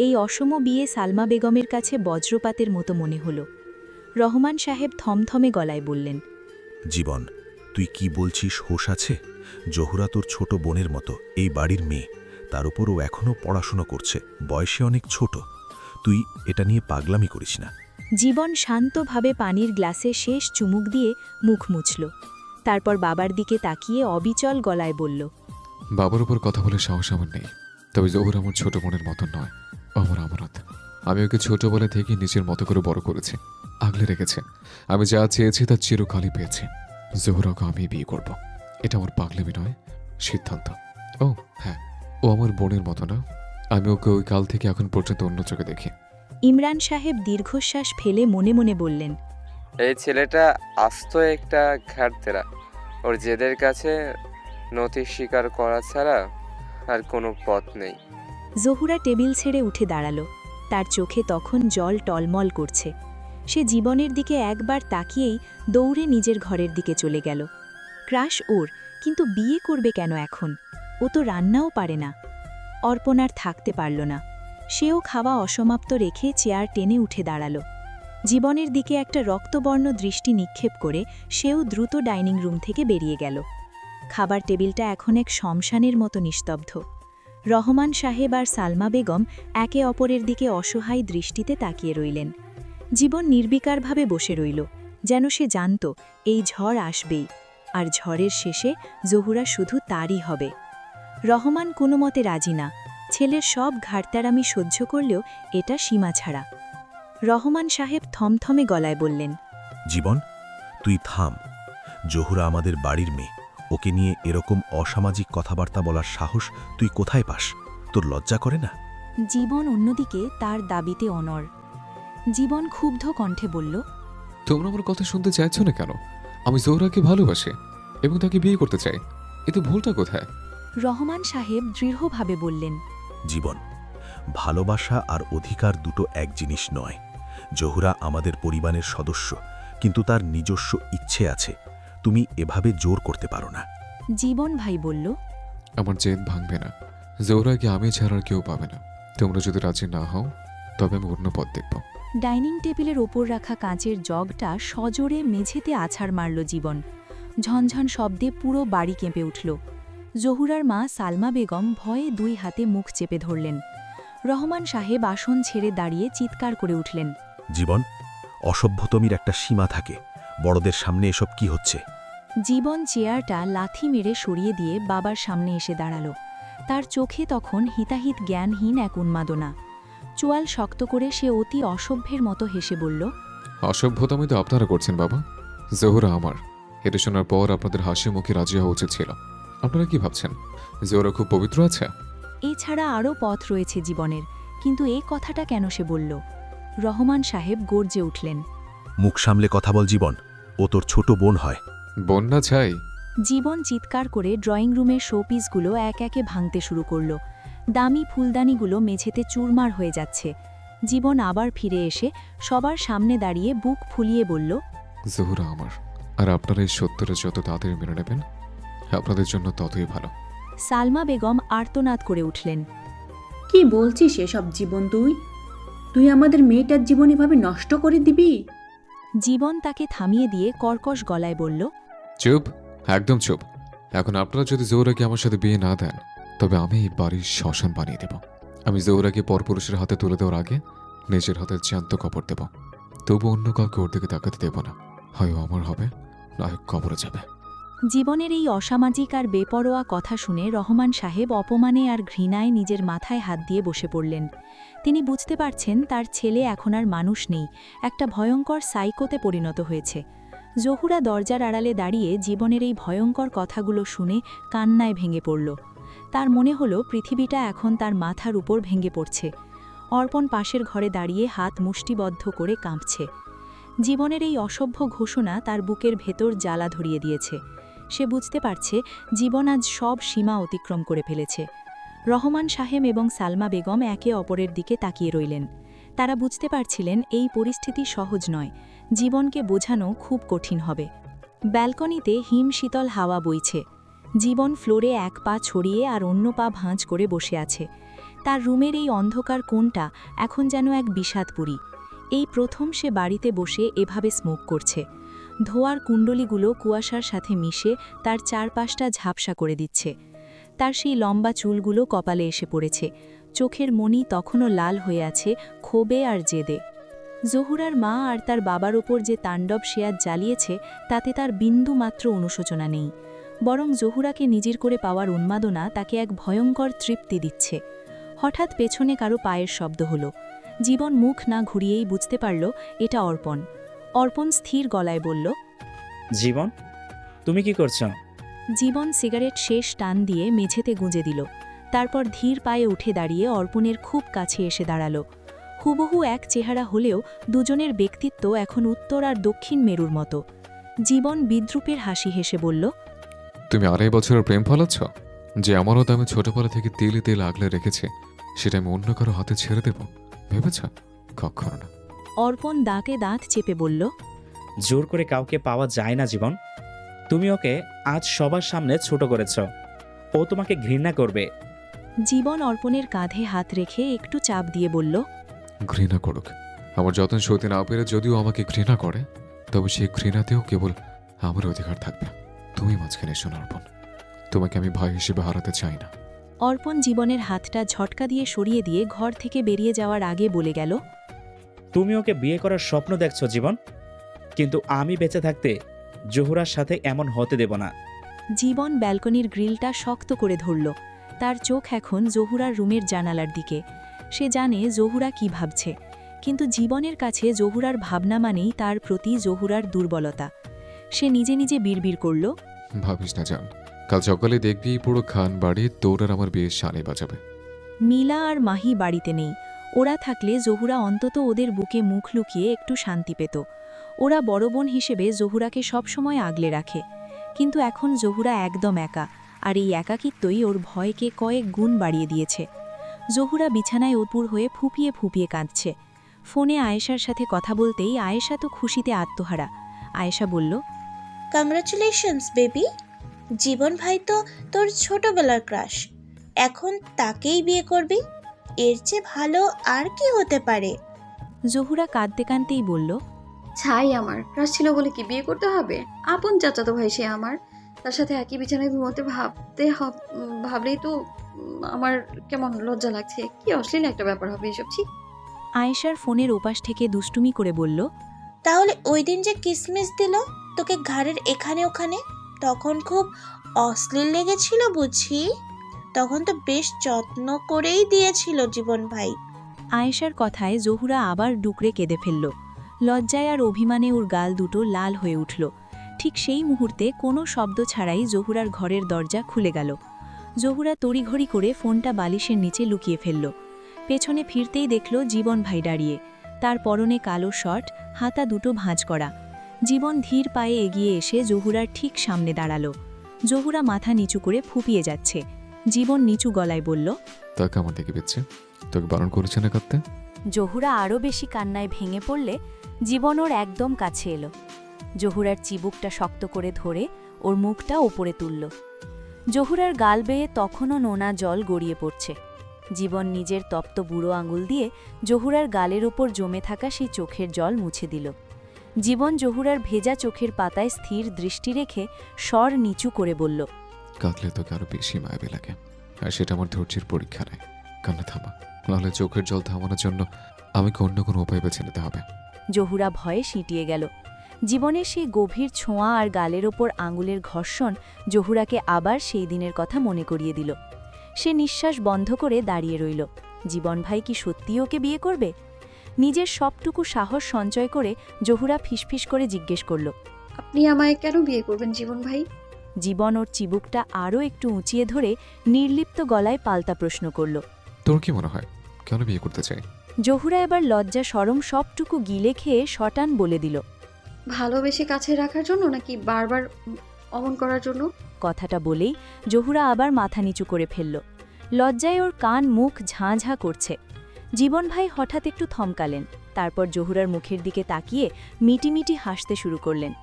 এই অসম বিয়ে সালমা বেগমের কাছে বজ্রপাতের মতো মনে হল। রহমান সাহেব থমথমে গলায় বললেন, জীবন, তুই কি বলছিস হোশ আছে? জহুরা তোর ছোট বোনের মতো, এই বাড়ির মেয়ে। তার উপর ও এখনও পড়াশুনো করছে, বয়সে অনেক ছোট। তুই এটা নিয়ে পাগলামি করিস না। জীবন শান্তভাবে পানির গ্লাসে শেষ চুমুক দিয়ে মুখ মুছল। তারপর বাবার দিকে তাকিয়ে অবিচল গলায় বলল, বাবার উপর কথা বলে সাহস আমার নেই। তবে জহুর আমার ছোট বোনের মতো নয়, আমার আমানত। আমি ওকে ছোটবেলা থেকে নিজের মতো করে বড় করেছি, আগলে রেখেছে। আমি যা চেয়েছি তা চিরকালই পেয়েছি। জহুরাকে আমি বিয়ে করব, এটা আমার পাগলামি নয়, সিদ্ধান্ত। ও হ্যাঁ, ও আমার বোনের মতো না। আমি ওকে ওই কাল থেকে এখন পর্যন্ত অন্য চোখে দেখি। ইমরান সাহেব দীর্ঘশ্বাস ফেলে মনে মনে বললেন, এই ছেলেটা আস্ত একটা ঘাটতেরা। ওর জেদের কাছে নথি স্বীকার করা ছাড়া আর কোনো পথ নেই। জহুরা টেবিল ছেড়ে উঠে দাঁড়ালো। তার চোখে তখন জল টলমল করছে। সে জীবনের দিকে একবার তাকিয়েই দৌড়ে নিজের ঘরের দিকে চলে গেল। ক্রাশ ওর, কিন্তু বিয়ে করবে কেন এখন? ও তো রান্নাও পারে না। অর্পণ আর থাকতে পারল না। সেও খাওয়া অসমাপ্ত রেখে চেয়ার টেনে উঠে দাঁড়াল। জীবনের দিকে একটা রক্তবর্ণ দৃষ্টি নিক্ষেপ করে সেও দ্রুত ডাইনিং রুম থেকে বেরিয়ে গেল। খাবার টেবিলটা এখন এক শ্মশানের মতো নিস্তব্ধ। রহমান সাহেব আর সালমা বেগম একে অপরের দিকে অসহায় দৃষ্টিতে তাকিয়ে রইলেন। জীবন নির্বিকারভাবে বসে রইল, যেন সে জানত এই ঝড় আসবেই, আর ঝড়ের শেষে জহুরা শুধু তারই হবে। রহমান কোনো মতে রাজি না। ছেলের সব ঘাড়তারামি সহ্য করলেও এটা সীমা ছাড়া। রহমান সাহেব থমথমে গলায় বললেন, জীবন, তুই থাম। জহুরা আমাদের বাড়ির মেয়ে। ওকে নিয়ে এরকম অসামাজিক কথাবার্তা বলার সাহস তুই কোথায় পাস? তোর লজ্জা করে না? জীবন অন্যদিকে তার দাবিতে অনড়। জীবন ক্ষুব্ধ কণ্ঠে বলল, তোমরা আমার কথা শুনতে চাইছো না কেন? আমি জহুরাকে ভালোবাসি এবং তাকে বিয়ে করতে চাই। এতে ভুলটা কোথায়? রহমান সাহেব দৃঢ়ভাবে বললেন, জীবন, ভালোবাসা আর অধিকার দুটো এক জিনিস নয়। জহুরা আমাদের পরিবারের সদস্য, কিন্তু তার নিজস্ব ইচ্ছে আছে। তুমি এভাবে জোর করতে পারো না। জীবন ভাই বলল, আমার জেদ ভাঙবে না। জহুরাকে আমি ছাড়া আর কেউ পাবে না। তোমরা যদি রাজি না হও তবে আমি অন্য পথ দেখব। ডাইনিং টেবিলের ওপর রাখা কাঁচের জগটা সজোরে মেঝেতে আছাড় মারল জীবন। ঝনঝন শব্দে পুরো বাড়ি কেঁপে উঠল। জহুরার মা সালমা বেগম ভয়ে 2 হাতে মুখ চেপে ধরলেন। রহমান সাহেব আসন ছেড়ে দাঁড়িয়ে চিৎকার করে উঠলেন, জীবন, অসভ্যতমির একটা সীমা থাকে। বড়দের সামনে এসব কি হচ্ছে? জীবন চেয়ারটা লাথি মেরে সরিয়ে দিয়ে বাবার সামনে এসে দাঁড়াল। তার চোখে তখন হিতাহিত জ্ঞানহীন এক উন্মাদনা। চোয়াল শক্ত করে সে অতি অসভ্যের মতো হেসে বলল, অসভ্যতামি তো আপনারা করছেন বাবা। জহুরা আমার। এটা শোনার পর আপনাদের হাসি মুখে রাজি হওয়া উচিত ছিল। আপনারা কি ভাবছেন জহুরা খুব পবিত্র আছে? এছাড়া আরও পথ রয়েছে জীবনের, কিন্তু এই কথাটা কেন সে বলল? রহমান সাহেব গর্জে উঠলেন, মুখ সামলে কথা বল জীবন। ও তোর ছোট বোন হয়। বোন না ছাই। জীবন চিৎকার করে ড্রয়িং রুমের শোপিসগুলো এক একে ভাঙতে শুরু করল। দামি ফুলদানিগুলো মেঝেতে চুরমার হয়ে যাচ্ছে। জীবন আবার ফিরে এসে সবার সামনে দাঁড়িয়ে বুক ফুলিয়ে বলল, জহুরা আমার, আর আপনারা এই সত্যটা যত তাড়াতাড়ি মেনে নেবেন আপনাদের জন্য ততই ভালো। সালমা বেগম আর্তনাদ করে উঠলেন। কি বলছিস এসব জীবন? তুই আমাদের মেয়েটার জীবন এভাবে নষ্ট করে দিবি? জীবন তাকে থামিয়ে দিয়ে কর্কশ গলায় বলল, চুপ, একদম চুপ। এখন আপনারা যদি জোহরাকে আমার সাথে বিয়ে না দেন, তবে আমি এই বাড়ির শ্মশান বানিয়ে দেব। আমি জোহরাকে পরপুরুষের হাতে তুলে দেওয়ার আগে নিজের হাতে জ্যান্ত কবর দেব। তবু অন্য কাউকে ওর দিকে তাকাতে দেব না। হয় ও আমার হবে, নয় কবরে যাবে। জীবনের এই অসামাজিক আর বেপরোয়া কথা শুনে রহমান সাহেব অপমানে আর ঘৃণায় নিজের মাথায় হাত দিয়ে বসে পড়লেন। তিনি বুঝতে পারছেন তার ছেলে এখন আর মানুষ নেই, একটা ভয়ঙ্কর সাইকোতে পরিণত হয়েছে। জহুরা দরজার আড়ালে দাঁড়িয়ে জীবনের এই ভয়ঙ্কর কথাগুলো শুনে কান্নায় ভেঙে পড়ল। তার মনে হলো পৃথিবীটা এখন তার মাথার উপর ভেঙে পড়ছে। অর্পণ পাশের ঘরে দাঁড়িয়ে হাত মুষ্টিবদ্ধ করে কাঁপছে। জীবনের এই অসভ্য ঘোষণা তার বুকের ভেতর জ্বালা ধরিয়ে দিয়েছে। সে বুঝতে পারছে জীবন আজ সব সীমা অতিক্রম করে ফেলেছে। রহমান সাহেব এবং সালমা বেগম একে অপরের দিকে তাকিয়ে রইলেন। তারা বুঝতে পারছিলেন এই পরিস্থিতি সহজ নয়, জীবনকে বোঝানো খুব কঠিন হবে। ব্যালকনিতে হিম শীতল হাওয়া বইছে। জীবন ফ্লোরে এক পা ছড়িয়ে আর অন্য পা ভাঁজ করে বসে আছে। তার রুমের এই অন্ধকার কোণটা এখন যেন এক বিষাদপুরী। এই প্রথম সে বাড়িতে বসে এভাবে স্মোক করছে। ধোয়ার কুণ্ডলীগুলো কুয়াশার সাথে মিশে তার চারপাশটা ঝাপসা করে দিচ্ছে। তার সেই লম্বা চুলগুলো কপালে এসে পড়েছে। চোখের মণি তখনও লাল হয়ে আছে ক্ষোভে আর জেদে। জহুরার মা আর তার বাবার ওপর যে তাণ্ডব সে আজ জ্বালিয়েছে তাতে তার বিন্দু মাত্র অনুশোচনা নেই, বরং জহুরাকে নিজের করে পাওয়ার উন্মাদনা তাকে এক ভয়ঙ্কর তৃপ্তি দিচ্ছে। হঠাৎ পেছনে কারো পায়ের শব্দ হলো। জীবন মুখ না ঘুরিয়েই বুঝতে পারল এটা অর্পণ। অর্পণ স্থির গলায় বলল, জীবন, তুমি কি করছো? জীবন সিগারেট শেষ টান দিয়ে মেঝেতে গুঁজে দিল। তারপর ধীর পায়ে উঠে দাঁড়িয়ে অর্পণের খুব কাছে এসে দাঁড়াল। হুবহু এক চেহারা হলেও দুজনের ব্যক্তিত্ব এখন উত্তর আর দক্ষিণ মেরুর মতো। জীবন বিদ্রূপের হাসি হেসে বলল, তুমি 2.5 বছরের প্রেম ফলাচ্ছ? যে আমারও তো আমি ছোটবেলা থেকে তেলে তেল আগলে রেখেছে, সেটা আমি অন্য কারো হাতে ছেড়ে দেব ভেবেছ? কখনো না। অর্পণ দাঁতে দাঁত চেপে বলল, জোর করে কাউকে পাওয়া যায় না জীবন। তুমি ওকে আজ সবার সামনে ছোট করেছ। ও তোমাকে ঘৃণা করবে। জীবন অর্পণের কাঁধে হাত রেখে একটু চাপ দিয়ে বলল, ঘৃণা করুক, আমার যত্ন সইতে না পেরে যদিও আমাকে ঘৃণা করে, তবে সেই ঘৃণাতেও কেবল আমার অধিকার থাকবে। তুমি মাঝখানে এসো না অর্পণ, তোমাকে আমি ভাই হিসেবে হারাতে চাই না। অর্পণ জীবনের হাতটা ঝটকা দিয়ে সরিয়ে দিয়ে ঘর থেকে বেরিয়ে যাওয়ার আগে বলে গেল, তুমি ওকে বিয়ে করার স্বপ্ন দেখছো জীবন, কিন্তু আমি বেঁচে থাকতে জহুরার সাথে এমন হতে দেব না। জীবন ব্যালকনির গ্রিলটা শক্ত করে ধরল। তার চোখ এখন জহুরার রুমের জানালার দিকে। সে জানে জহুরা কি ভাবছে, কিন্তু জীবনের কাছে জহুরার ভাবনা মানেই তার প্রতি জহুরার দুর্বলতা। সে নিজে নিজে বিড়বিড় করল, ভাবিস না জান, কাল সকালে দেখবি পুরো খান বাড়ি তোর আর আমার বিয়ের শানে বাজাবে। মিলা আর মাহি বাড়িতে নেই। ওরা থাকলে জহুরা অন্তত ওদের বুকে মুখ লুকিয়ে একটু শান্তি পেত। ওরা বড় বোন হিসেবে জহুরাকে সবসময় আগলে রাখে, কিন্তু এখন জহুরা একদম একা, আর এই একাকিত্বই ওর ভয়কে কয়েক গুণ বাড়িয়ে দিয়েছে। জহুরা বিছানায় উপুর হয়ে ফুপিয়ে ফুপিয়ে কাঁদছে। ফোনে আয়েশার সাথে কথা বলতেই আয়েশা তো খুশিতে আত্মহারা। আয়েশা বলল, কংগ্রাচুলেশনস বেবি, জীবন ভাই তো তোর ছোটবেলার ক্রাশ, এখন তাকেই বিয়ে করবি? এর চেয়ে ভালো আর কি হতে পারে? জহুরা কাঁদতে কাঁদতেই বলল, ছাই আমার ক্রাশ ছিল বলে কি বিয়ে করতে হবে? আপন চাচাতো ভাই সে আমার, তার সাথে একই বিছানায় ঘুমোতে ভাবলেই তো আমার কেমন লজ্জা লাগছে। কি অশ্লীল একটা ব্যাপার হবে এসব। ছি। আয়েশার ফোনের ওপাশ থেকে দুষ্টুমি করে বলল, তাহলে ওই দিন যে কিসমিস দিল তোকে ঘাড়ের এখানে ওখানে, তখন খুব অশ্লীল লেগেছিল বুঝি? তখন তো বেশ যত্ন করেই দিয়েছিল জীবন ভাই। আয়েশার কথায় জহুরা আবার ডুকরে কেঁদে ফেলল। লজ্জায় আর অভিমানে ওর গাল দুটো লাল হয়ে উঠল। ঠিক সেই মুহূর্তে কোনো শব্দ ছাড়াই জহুরার ঘরের দরজা খুলে গেল। জহুরা তড়িঘড়ি করে ফোনটা বালিশের নিচে লুকিয়ে ফেলল। পেছনে ফিরতেই দেখল জীবন ভাই দাঁড়িয়ে। তার পরনে কালো শর্ট, হাতা দুটো ভাঁজ করা। জীবন ধীর পায়ে এগিয়ে এসে জহুরার ঠিক সামনে দাঁড়াল। জহুরা মাথা নিচু করে ফুপিয়ে যাচ্ছে। জীবন নিচু গলায় বলল, তাকে আমার দিকে বিচ্ছে, তোকে বারণ করেছে না কাঁদতে? জহুরা আরও বেশি কান্নায় ভেঙে পড়লে জীবন ওর একদম কাছে এলো। জহুরার চিবুকটা শক্ত করে ধরে ওর মুখটা ওপরে তুলল। জহুরার গাল বেয়ে তখনও নোনা জল গড়িয়ে পড়ছে। জীবন নিজের তপ্ত বুড়ো আঙুল দিয়ে জহুরার গালের ওপর জমে থাকা সেই চোখের জল মুছে দিল। জীবন জহুরার ভেজা চোখের পাতায় স্থির দৃষ্টি রেখে স্বর নিচু করে বলল, কাঁদলে তোকে আরো বেশি মায়াবী লাগে, আর সেটা আমার ধৈর্যের পরীক্ষা নেয়। কান্না থামা, নাহলে চোখের জল থামানোর জন্য আমাকে অন্য কোনো উপায় বেছে নিতে হবে। জহুরা ভয়ে সিঁটিয়ে গেল। জীবনের সেই গভীর ছোঁয়া আর গালের ওপর আঙুলের ঘর্ষণ জহুরাকে আবার সেই দিনের কথা মনে করিয়ে দিল। সে নিঃশ্বাস বন্ধ করে দাঁড়িয়ে রইল। জীবন ভাই কি সত্যিই ওকে বিয়ে করবে? নিজের সবটুকু সাহস সঞ্চয় করে জহুরা ফিসফিস করে জিজ্ঞেস করল, আপনি আমায় কেন বিয়ে করবেন জীবন ভাই? জীবন ওর চিবুকটা আরও একটু উঁচিয়ে ধরে নির্লিপ্ত গলায় পাল্টা প্রশ্ন করল। তোর কি মনে হয় কেন বিয়ে করতে চাই? জহুরা এবার লজ্জা শরম সবটুকু গিলে খেয়ে শটান বলে দিল, ভালোবেসে কাছে রাখার জন্য নাকি বারবার অমন করার জন্য? কথাটা বলেই জহুরা আবার মাথা নিচু করে ফেলল। লজ্জায় ওর কান মুখ ঝাঁ ঝাঁ করছে। জীবন ভাই হঠাৎ একটু থমকালেন, তারপর জহুরার মুখের দিকে তাকিয়ে মিটিমিটি হাসতে শুরু করলেন।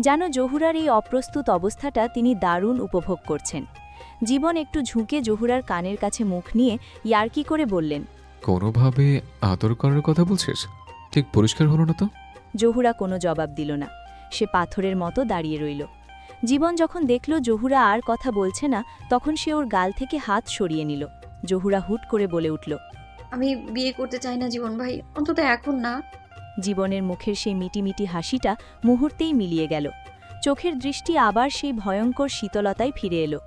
যেন জহুরার এই অপ্রস্তুত অবস্থাটা তিনি দারুণ উপভোগ করছেন। জীবন একটু ঝুঁকে জহুরার কানের কাছে মুখ নিয়ে ইয়ার্কি করে বললেন, কোনোভাবে আদর করার কথা বলছিস? ঠিক পরিষ্কার হলো না তো? জহুরা কোনো জবাব দিল না। সে পাথরের মতো দাঁড়িয়ে রইল। জীবন যখন দেখল জহুরা আর কথা বলছে না, তখন সে ওর গাল থেকে হাত সরিয়ে নিল। জহুরা হুট করে বলে উঠল, আমি বিয়ে করতে চাই না জীবন ভাই, অন্তত এখন না। জীবনের মুখের সেই মিটিমিটি হাসিটা মুহূর্তেই মিলিয়ে গেল। চোখের দৃষ্টি আবার সেই ভয়ঙ্কর শীতলতায় ফিরে এলো।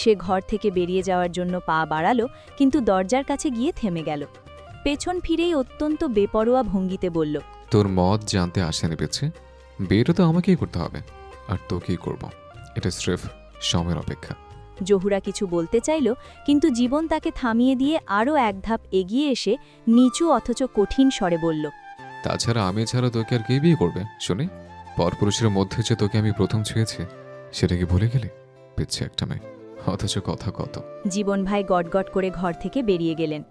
সে ঘর থেকে বেরিয়ে যাওয়ার জন্য পা বাড়ালো, কিন্তু দরজার কাছে গিয়ে থেমে গেল। পেছন ফিরেই অত্যন্ত বেপরোয়া ভঙ্গিতে বলল, তোর মত জানতে আসেনি পেয়েছে। বিয়েটা তো আমাকেই করতে হবে, আর তোকেই করব। এটা স্রেফ সময়ের অপেক্ষা। জহুরা কিছু বলতে চাইল, কিন্তু জীবন তাকে থামিয়ে দিয়ে আরও এক ধাপ এগিয়ে এসে নিচু অথচ কঠিন স্বরে বলল, তাছাড়া আমি ছাড়া তোকে আর কে বিয়ে করবে শুনি? পরপুরুষের মধ্যে যে তোকে আমি প্রথম ছুঁয়েছি সেটা কি ভুলে গেলে? পিচ্ছে একটা মেয়ে, অথচ কথা কত। জীবন ভাই গটগট করে ঘর থেকে বেরিয়ে গেলেন।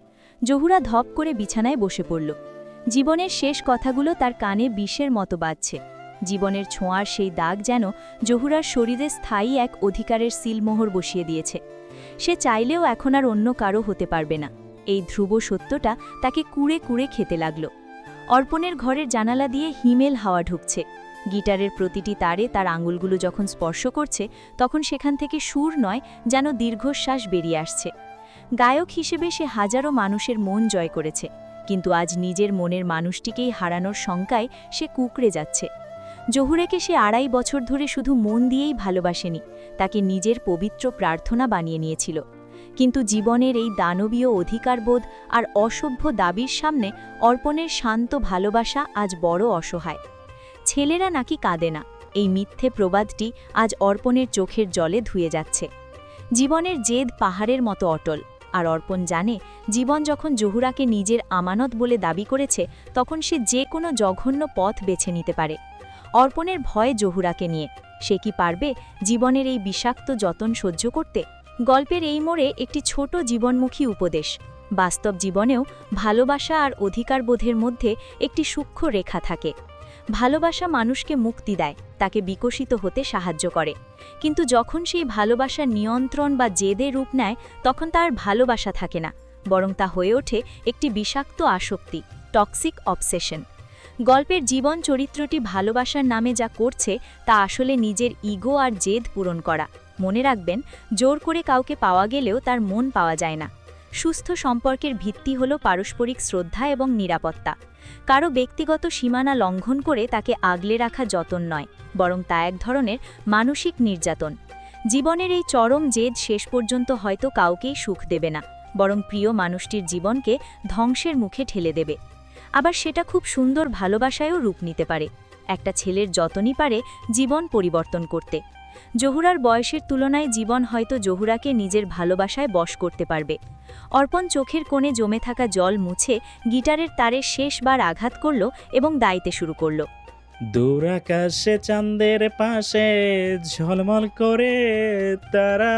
জহুরা ধপ করে বিছানায় বসে পড়ল। জীবনের শেষ কথাগুলো তার কানে বিষের মতো বাজছে। জীবনের ছোঁয়ার সেই দাগ যেন জহুরার শরীরে স্থায়ী এক অধিকারের সিলমোহর বসিয়ে দিয়েছে। সে চাইলেও এখন আর অন্য কারো হতে পারবে না। এই ধ্রুব সত্যটা তাকে কুড়ে কুড়ে খেতে লাগল। অর্পণের ঘরের জানালা দিয়ে হিমেল হাওয়া ঢুকছে। গিটারের প্রতিটি তারে তার আঙুলগুলো যখন স্পর্শ করছে, তখন সেখান থেকে সুর নয়, যেন দীর্ঘশ্বাস বেরিয়ে আসছে। গায়ক হিসেবে সে হাজারো মানুষের মন জয় করেছে, কিন্তু আজ নিজের মনের মানুষটিকেই হারানোর শঙ্কায় সে কুঁকড়ে যাচ্ছে। জহুরেকে সে 2.5 বছর ধরে শুধু মন দিয়েই ভালোবাসেনি, তাকে নিজের পবিত্র প্রার্থনা বানিয়ে নিয়েছিল। কিন্তু জীবনের এই দানবীয় অধিকারবোধ আর অসভ্য দাবির সামনে অর্পণের শান্ত ভালোবাসা আজ বড় অসহায়। ছেলেরা নাকি কাঁদে না, এই মিথ্যে প্রবাদটি আজ অর্পণের চোখের জলে ধুয়ে যাচ্ছে। জীবনের জেদ পাহাড়ের মতো অটল, আর অর্পণ জানে জীবন যখন জহুরাকে নিজের আমানত বলে দাবি করেছে, তখন সে যে কোনো জঘন্য পথ বেছে নিতে পারে। অর্পণের ভয় জহুরাকে নিয়ে। সে কি পারবে জীবনের এই বিষাক্ত যতন সহ্য করতে? গল্পের এই মোড়ে একটি ছোট জীবনমুখী উপদেশ। বাস্তব জীবনেও ভালোবাসা আর অধিকারবোধের মধ্যে একটি সূক্ষ্ম রেখা থাকে। ভালোবাসা মানুষকে মুক্তি দেয়, তাকে বিকশিত হতে সাহায্য করে। কিন্তু যখন সেই ভালোবাসা নিয়ন্ত্রণ বা জেদে রূপ নেয়, তখন তার ভালোবাসা থাকে না, বরং তা হয়ে ওঠে একটি বিষাক্ত আসক্তি, টক্সিক অবসেশন। গল্পের জীবন চরিত্রটি ভালোবাসার নামে যা করছে, তা আসলে নিজের ইগো আর জেদ পূরণ করা। মনে রাখবেন, জোর করে কাউকে পাওয়া গেলেও তার মন পাওয়া যায় না। সুস্থ সম্পর্কের ভিত্তি হল পারস্পরিক শ্রদ্ধা এবং নিরাপত্তা। কারো ব্যক্তিগত সীমানা লঙ্ঘন করে তাকে আগলে রাখা যতন নয়, বরং তা এক ধরনের মানসিক নির্যাতন। জীবনের এই চরম জেদ শেষ পর্যন্ত হয়তো কাউকেই সুখ দেবে না, বরং প্রিয় মানুষটির জীবনকে ধ্বংসের মুখে ঠেলে দেবে। আবার সেটা খুব সুন্দর ভালোবাসায়ও রূপ নিতে পারে। একটা ছেলের যতনই পারে জীবন পরিবর্তন করতে। জহুরার বয়সের তুলনায় জীবন হয়তো জহুরাকে নিজের ভালোবাসায় বশ করতে পারবে। অর্পণ চোখের কোণে জমে থাকা জল মুছে গিটারের তারে শেষবার আঘাত করল এবং গাইতে শুরু করল। দূর আকাশে চাঁদের পাশে ঝলমল করে তারা,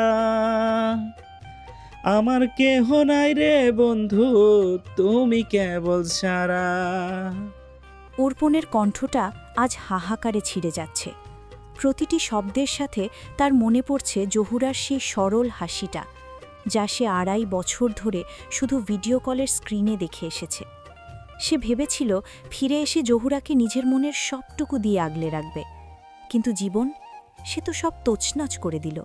আমার কেহ নাই রে বন্ধু, তুমি কেবল সারা। অর্পণের কণ্ঠটা আজ হাহাকারে ছিঁড়ে যাচ্ছে। প্রতিটি শব্দের সাথে তার মনে পড়ছে জহুরার সেই সরল হাসিটা, যা সে 2.5 বছর ধরে শুধু ভিডিও কলের স্ক্রিনে দেখে এসেছে। সে ভেবেছিল ফিরে এসে জহুরাকে নিজের মনের সবটুকু দিয়ে আগলে রাখবে, কিন্তু জীবন, সে তো সব তছনছ করে দিল।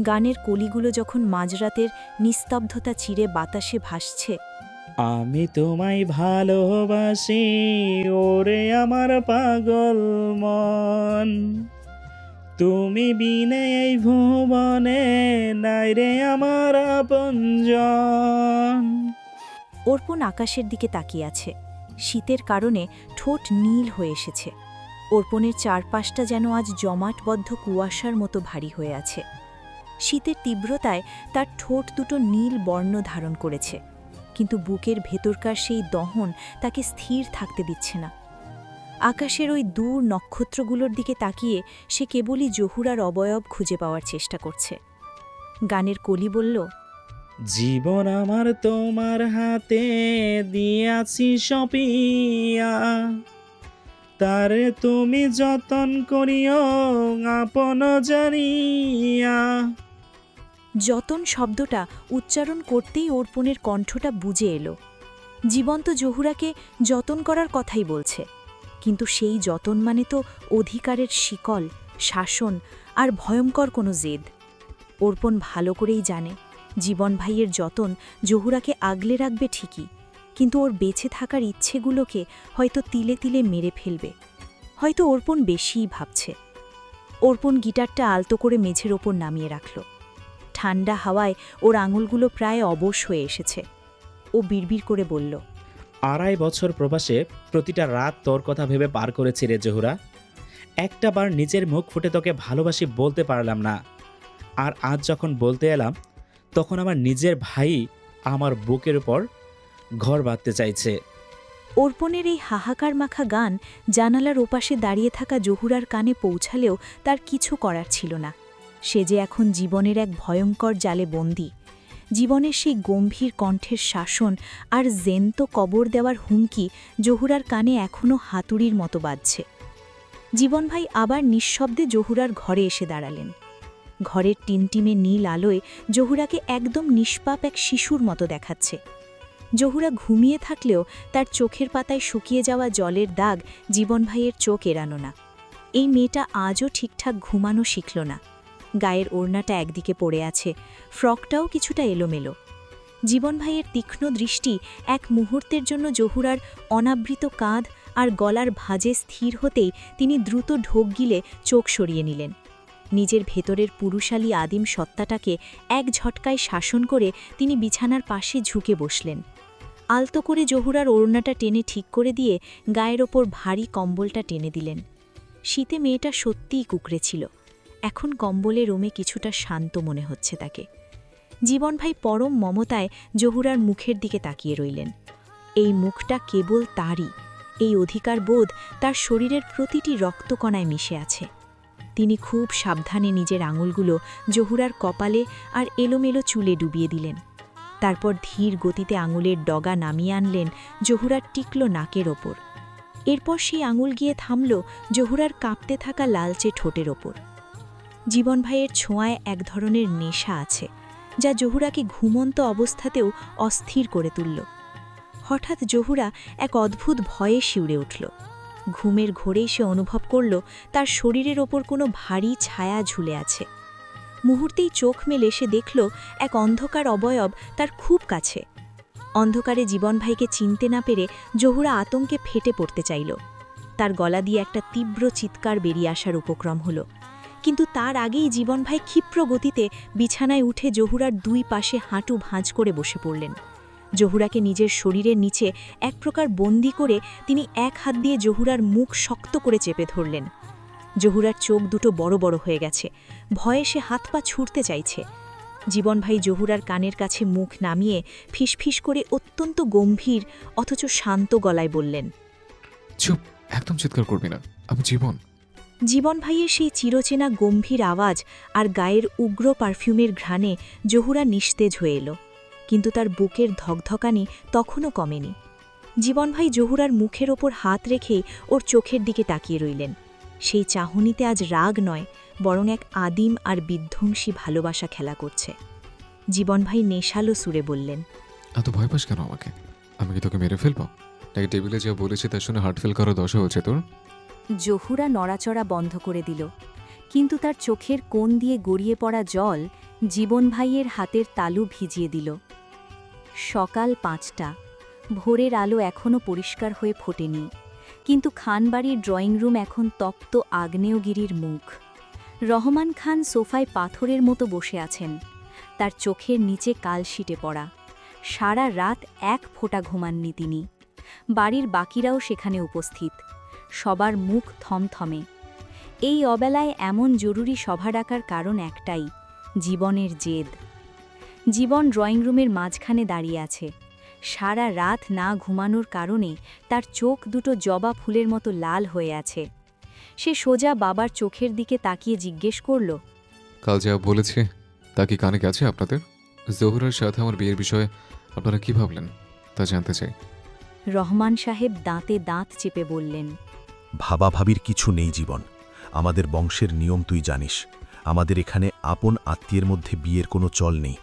গানের কলিগুলো যখন মাঝরাতের নিস্তব্ধতা চিরে বাতাসে ভাসছে, আমি তোমায় ভালোবাসি ওরে আমার পাগল মন, তুমি বিনে এই ভুবনে নাই রে আমার আপনজন। অর্পণ আকাশের দিকে তাকিয়ে আছে। শীতের কারণে ঠোঁট নীল হয়ে এসেছে। অর্পণের চারপাশটা যেন আজ জমাটবদ্ধ কুয়াশার মতো ভারী হয়ে আছে। শীতের তীব্রতায় তার ঠোঁট দুটো নীল বর্ণ ধারণ করেছে, কিন্তু বুকের ভেতরকার সেই দহন তাকে স্থির থাকতে দিচ্ছে না। আকাশের ওই দূর নক্ষত্রগুলোর দিকে তাকিয়ে সে কেবলই জহুরার অবয়ব খুঁজে পাওয়ার চেষ্টা করছে। গানের কলি বলল, জীবন আমার তোমার হাতে দিয়াছি সপিয়া, তারে তুমি যতন করিও আপন জানিয়া। যতন শব্দটা উচ্চারণ করতেই অর্পণের কণ্ঠটা বুঝে এলো। জীবন্ত জহুরাকে যতন করার কথাই বলছে, কিন্তু সেই যতন মানে তো অধিকারের শিকল, শাসন আর ভয়ঙ্কর কোনো জেদ। অর্পণ ভালো করেই জানে জীবন ভাইয়ের যতন জহুরাকে আগলে রাখবে ঠিকই, কিন্তু ওর বেঁচে থাকার ইচ্ছেগুলোকে হয়তো তিলে তিলে মেরে ফেলবে। হয়তো অর্পণ বেশিই ভাবছে। অর্পণ গিটারটা আলতো করে মেঝের ওপর নামিয়ে রাখল। ঠান্ডা হাওয়ায় ওর আঙুলগুলো প্রায় অবশ হয়ে এসেছে। ও বিড়বিড় করে বলল, 2.5 বছর প্রবাসে প্রতিটা রাত তোর কথা ভেবে পার করেছি রে জহুরা। একটা বার নিজের মুখ ফুটে তোকে ভালোবাসি বলতে পারলাম না, আর আজ যখন বলতে এলাম তখন আমার নিজের ভাই আমার বুকের উপর ঘর বাঁধতে চাইছে। অর্পণের এই হাহাকার মাখা গান জানালার ওপাশে দাঁড়িয়ে থাকা জহুরার কানে পৌঁছালেও তার কিছু করার ছিল না। সে যে এখন জীবনের এক ভয়ঙ্কর জালে বন্দী। জীবনের সেই গম্ভীর কণ্ঠের শাসন আর জেন্ত কবর দেওয়ার হুমকি জহুরার কানে এখনও হাতুড়ির মতো বাজছে। জীবন ভাই আবার নিঃশব্দে জহুরার ঘরে এসে দাঁড়ালেন। ঘরের টিমটিমে নীল আলোয় জহুরাকে একদম নিষ্পাপ এক শিশুর মতো দেখাচ্ছে। জহুরা ঘুমিয়ে থাকলেও তার চোখের পাতায় শুকিয়ে যাওয়া জলের দাগ জীবন ভাইয়ের চোখ এড়ানো না। এই মেয়েটা আজও ঠিকঠাক ঘুমানো শিখল না। গায়ের ওড়নাটা একদিকে পড়ে আছে, ফ্রকটাও কিছুটা এলোমেলো। জীবন ভাইয়ের তীক্ষ্ণ দৃষ্টি এক মুহূর্তের জন্য জহুরার অনাবৃত কাঁধ আর গলার ভাঁজে স্থির হতেই তিনি দ্রুত ঢোক গিলে চোখ সরিয়ে নিলেন। নিজের ভেতরের পুরুষালী আদিম সত্তাটাকে এক ঝটকায় শাসন করে তিনি বিছানার পাশে ঝুঁকে বসলেন। আলতো করে জহুরার ওড়নাটা টেনে ঠিক করে দিয়ে গায়ের ওপর ভারী কম্বলটা টেনে দিলেন। শীতে মেয়েটা সত্যিই কুকড়ে ছিল। এখন কম্বলে রোমে কিছুটা শান্ত মনে হচ্ছে তাকে। জীবন ভাই পরম মমতায় জহুরার মুখের দিকে তাকিয়ে রইলেন। এই মুখটা কেবল তারই। এই অধিকার বোধ তার শরীরের প্রতিটি রক্তকণায় মিশে আছে। তিনি খুব সাবধানে নিজের আঙুলগুলো জহুরার কপালে আর এলোমেলো চুলে ডুবিয়ে দিলেন। তারপর ধীর গতিতে আঙুলের ডগা নামিয়ে আনলেন জহুরার টিকলো নাকের ওপর। এরপর সেই আঙুল গিয়ে থামল জহুরার কাঁপতে থাকা লালচে ঠোঁটের ওপর। জীবন ভাইয়ের ছোঁয়ায় এক ধরনের নেশা আছে, যা জহুরাকে ঘুমন্ত অবস্থাতেও অস্থির করে তুলল। হঠাৎ জহুরা এক অদ্ভুত ভয়ে শিউরে উঠল। ঘুমের ঘোরেই সে অনুভব করল তার শরীরের ওপর কোনো ভারী ছায়া ঝুলে আছে। মুহূর্তেই চোখ মেলে সে দেখল এক অন্ধকার অবয়ব তার খুব কাছে। অন্ধকারে জীবন ভাইকে চিনতে না পেরে জহুরা আতঙ্কে ফেটে পড়তে চাইল। তার গলা দিয়ে একটা তীব্র চিৎকার বেরিয়ে আসার উপক্রম হল, কিন্তু তার আগেই জীবন ভাই ক্ষিপ্র গতিতে বিছানায় উঠে জহুরার দুই পাশে হাঁটু ভাঁজ করে বসে পড়লেন। জহুরাকে নিজের শরীরের নিচে এক প্রকার বন্দি করে তিনি এক হাত দিয়ে জহুরার মুখ শক্ত করে চেপে ধরলেন। জহুরার চোখ দুটো বড় বড় হয়ে গেছে, ভয়ে সে হাত পা ছুটতে চাইছে। জীবন ভাই জহুরার কানের কাছে মুখ নামিয়ে ফিসফিস করে অত্যন্ত গম্ভীর অথচ শান্ত গলায় বললেন, চুপ, একদম চিৎকার করবি না, আমি জীবন। জীবন ভাইয়ের সেই চিরচেনা গম্ভীর আওয়াজ আর গায়ের উগ্র পারফিউমের ঘ্রাণে জহুরা নিস্তেজ হয়ে এলো, কিন্তু তার বুকের ধকধকানি তখনও কমেনি। জীবন ভাই জহুরার মুখের ওপর হাত রেখেই ওর চোখের দিকে তাকিয়ে রইলেন। সেই চাহনিতে আজ রাগ নয়, বরং এক আদিম আর বিধ্বংসী ভালোবাসা খেলা করছে। জীবন ভাই নেশালো সুরে বললেন, এত ভয় পাস কেন আমাকে? আমি কি তোকে মেরে ফেলবো? নাকি টেবিলে যা বলেছি তার শুনে হার্ট ফেল করার দশা হচ্ছে তোর? জহুরা নড়াচড়া বন্ধ করে দিল, কিন্তু তার চোখের কোণ দিয়ে গড়িয়ে পড়া জল জীবন ভাইয়ের হাতের তালু ভিজিয়ে দিল। সকাল 5টা, ভোরের আলো এখনও পরিষ্কার হয়ে ফোটেনি, কিন্তু খানবাড়ির ড্রয়িং রুম এখন তপ্ত আগ্নেয়গিরির মুখ। রহমান খান সোফায় পাথরের মতো বসে আছেন, তার চোখের নিচে কালশিটে পড়া। সারা রাত এক ফোঁটা ঘুমাননি তিনি। বাড়ির বাকিরাও সেখানে উপস্থিত, সবার মুখ থমথমে। এই অবেলায় এমন জরুরি সভা ডাকার কারণ একটাই, জীবনের জেদ। জীবন ড্রয়িং রুমের মাঝখানে দাঁড়িয়ে আছে। সারা রাত না ঘুমানোর কারণে তার চোখ দুটো জবা ফুলের মতো লাল হয়ে আছে। সে সোজা বাবার চোখের দিকে তাকিয়ে জিজ্ঞেস করল, কাল যা বলেছে তা কি কানে গেছে আপনাদের? জহুরার সাথে আমার বিয়ের বিষয়ে আপনারা কি ভাবলেন তা জানতে চাই। রহমান সাহেব দাঁতে দাঁত চেপে বললেন, ভাবাভাবির কিছু নেই জীবন। আমাদের বংশের নিয়ম তুই জানিস। আমাদের এখানে আপন আত্মীয়ের মধ্যে বিয়ের কোনো চল নেই।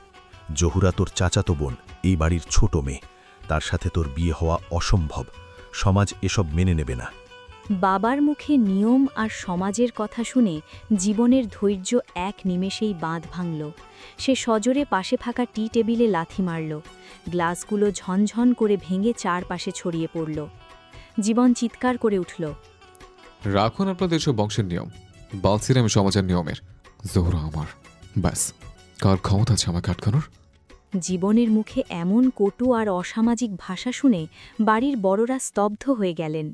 জহুরা তোর চাচাতো বোন, এই বাড়ির ছোট মেয়ে, তার সাথে তোর বিয়ে হওয়া অসম্ভব। সমাজ এসব মেনে নেবে না। বাবার মুখে নিয়ম আর সমাজের কথা শুনে জীবনের ধৈর্য এক নিমেষেই বাঁধ ভাঙল। সে সজোরে পাশে থাকা টি টেবিলে লাথি মারল। গ্লাসগুলো ঝনঝন করে ভেঙে চারপাশে ছড়িয়ে পড়ল। জীবন চিৎকার করে উঠল, রাখুন আপনাদের সব বংশের নিয়ম, বালছিলাম সমাজের নিয়মের। জহুরা আমার, ব্যাস। কার ক্ষমতা আছে আমাকে আটকানোর? জীবনের মুখে এমন কটু আর অসামাজিক ভাষা শুনে বাড়ির বড়রা স্তব্ধ হয়ে গেলেন।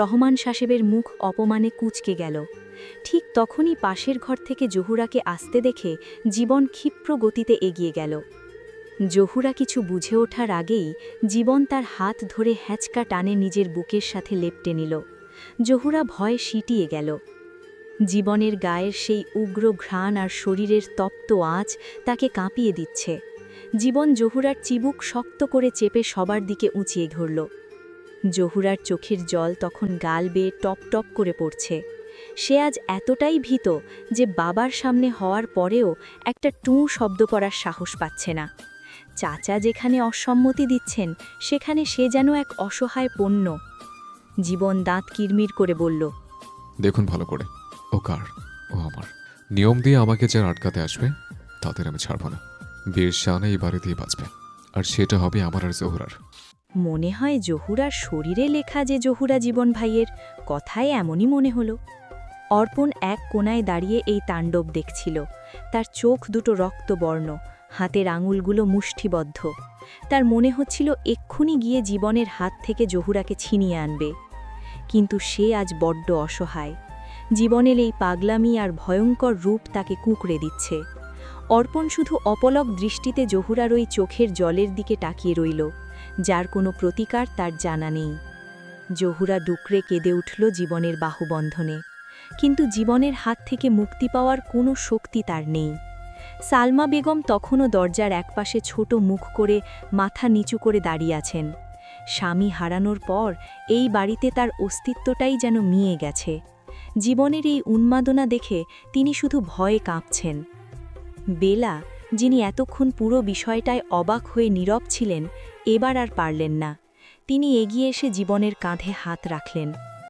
রহমান সাহেবের মুখ অপমানে কুঁচকে গেল। ঠিক তখনই পাশের ঘর থেকে জহুরাকে আসতে দেখে জীবন ক্ষিপ্র গতিতে এগিয়ে গেল। জহুরা কিছু বুঝে ওঠার আগেই জীবন তার হাত ধরে হ্যাঁচকা টানে নিজের বুকের সাথে লেপটে নিল। জহুরা ভয়ে সিটিয়ে গেল। জীবনের গায়ের সেই উগ্র ঘ্রাণ আর শরীরের তপ্ত আঁচ তাকে কাঁপিয়ে দিচ্ছে। জীবন জহুরার চিবুক শক্ত করে চেপে সবার দিকে উঁচিয়ে ধরল। জহুরার চোখের জল তখন গাল বেয়ে টপ টপ করে পড়ছে। সে আজ এতটাই ভীত যে বাবার সামনে হওয়ার পরেও একটা টুঁ শব্দ করার সাহস পাচ্ছে না। চাচা যেখানে অসম্মতি দিচ্ছেন সেখানে সে যেন এক অসহায় পণ্য। জীবন দাঁত কিরমির করে বলল, দেখুন ভালো করে, ও কার? ও আমার। নিয়ম দিয়ে আমাকে যারা আটকাতে আসবে তাদের আমি ছাড়ব না। বিয়ের শানে এই বাড়িতেই বাঁচবে, আর সেটা হবে আমার আর জহুরার। মনে হয় জহুরার শরীরে লেখা যে জহুরা জীবন ভাইয়ের কথায় এমনই মনে হলো। অর্পণ এক কোণায় দাঁড়িয়ে এই তাণ্ডব দেখছিল। তার চোখ দুটো রক্তবর্ণ, হাতের আঙুলগুলো মুষ্টিবদ্ধ। তার মনে হচ্ছিল এক্ষুনি গিয়ে জীবনের হাত থেকে জহুরাকে ছিনিয়ে আনবে। কিন্তু সে আজ বড্ড অসহায়। জীবনের এই পাগলামি আর ভয়ঙ্কর রূপ তাকে কুঁকড়ে দিচ্ছে। অর্পণ শুধু অপলক দৃষ্টিতে জহুরার ওই চোখের জলের দিকে তাকিয়ে রইল, যার কোনো প্রতিকার তার জানা নেই। জহুরা ডুকরে কেঁদে উঠল জীবনের বাহুবন্ধনে, কিন্তু জীবনের হাত থেকে মুক্তি পাওয়ার কোনো শক্তি তার নেই। সালমা বেগম তখনও দরজার একপাশে ছোট মুখ করে মাথা নিচু করে দাঁড়িয়ে আছেন। স্বামী হারানোর পর এই বাড়িতে তার অস্তিত্বটাই যেন মিয়ে গেছে। জীবনের এই উন্মাদনা দেখে তিনি শুধু ভয়ে কাঁপছেন। বেলা, যিনি এতক্ষণ পুরো বিষয়টায় অবাক হয়ে নীরব ছিলেন, এবার আর পারলেন না। তিনি এগিয়ে এসে জীবনের কাঁধে হাত রাখলেন।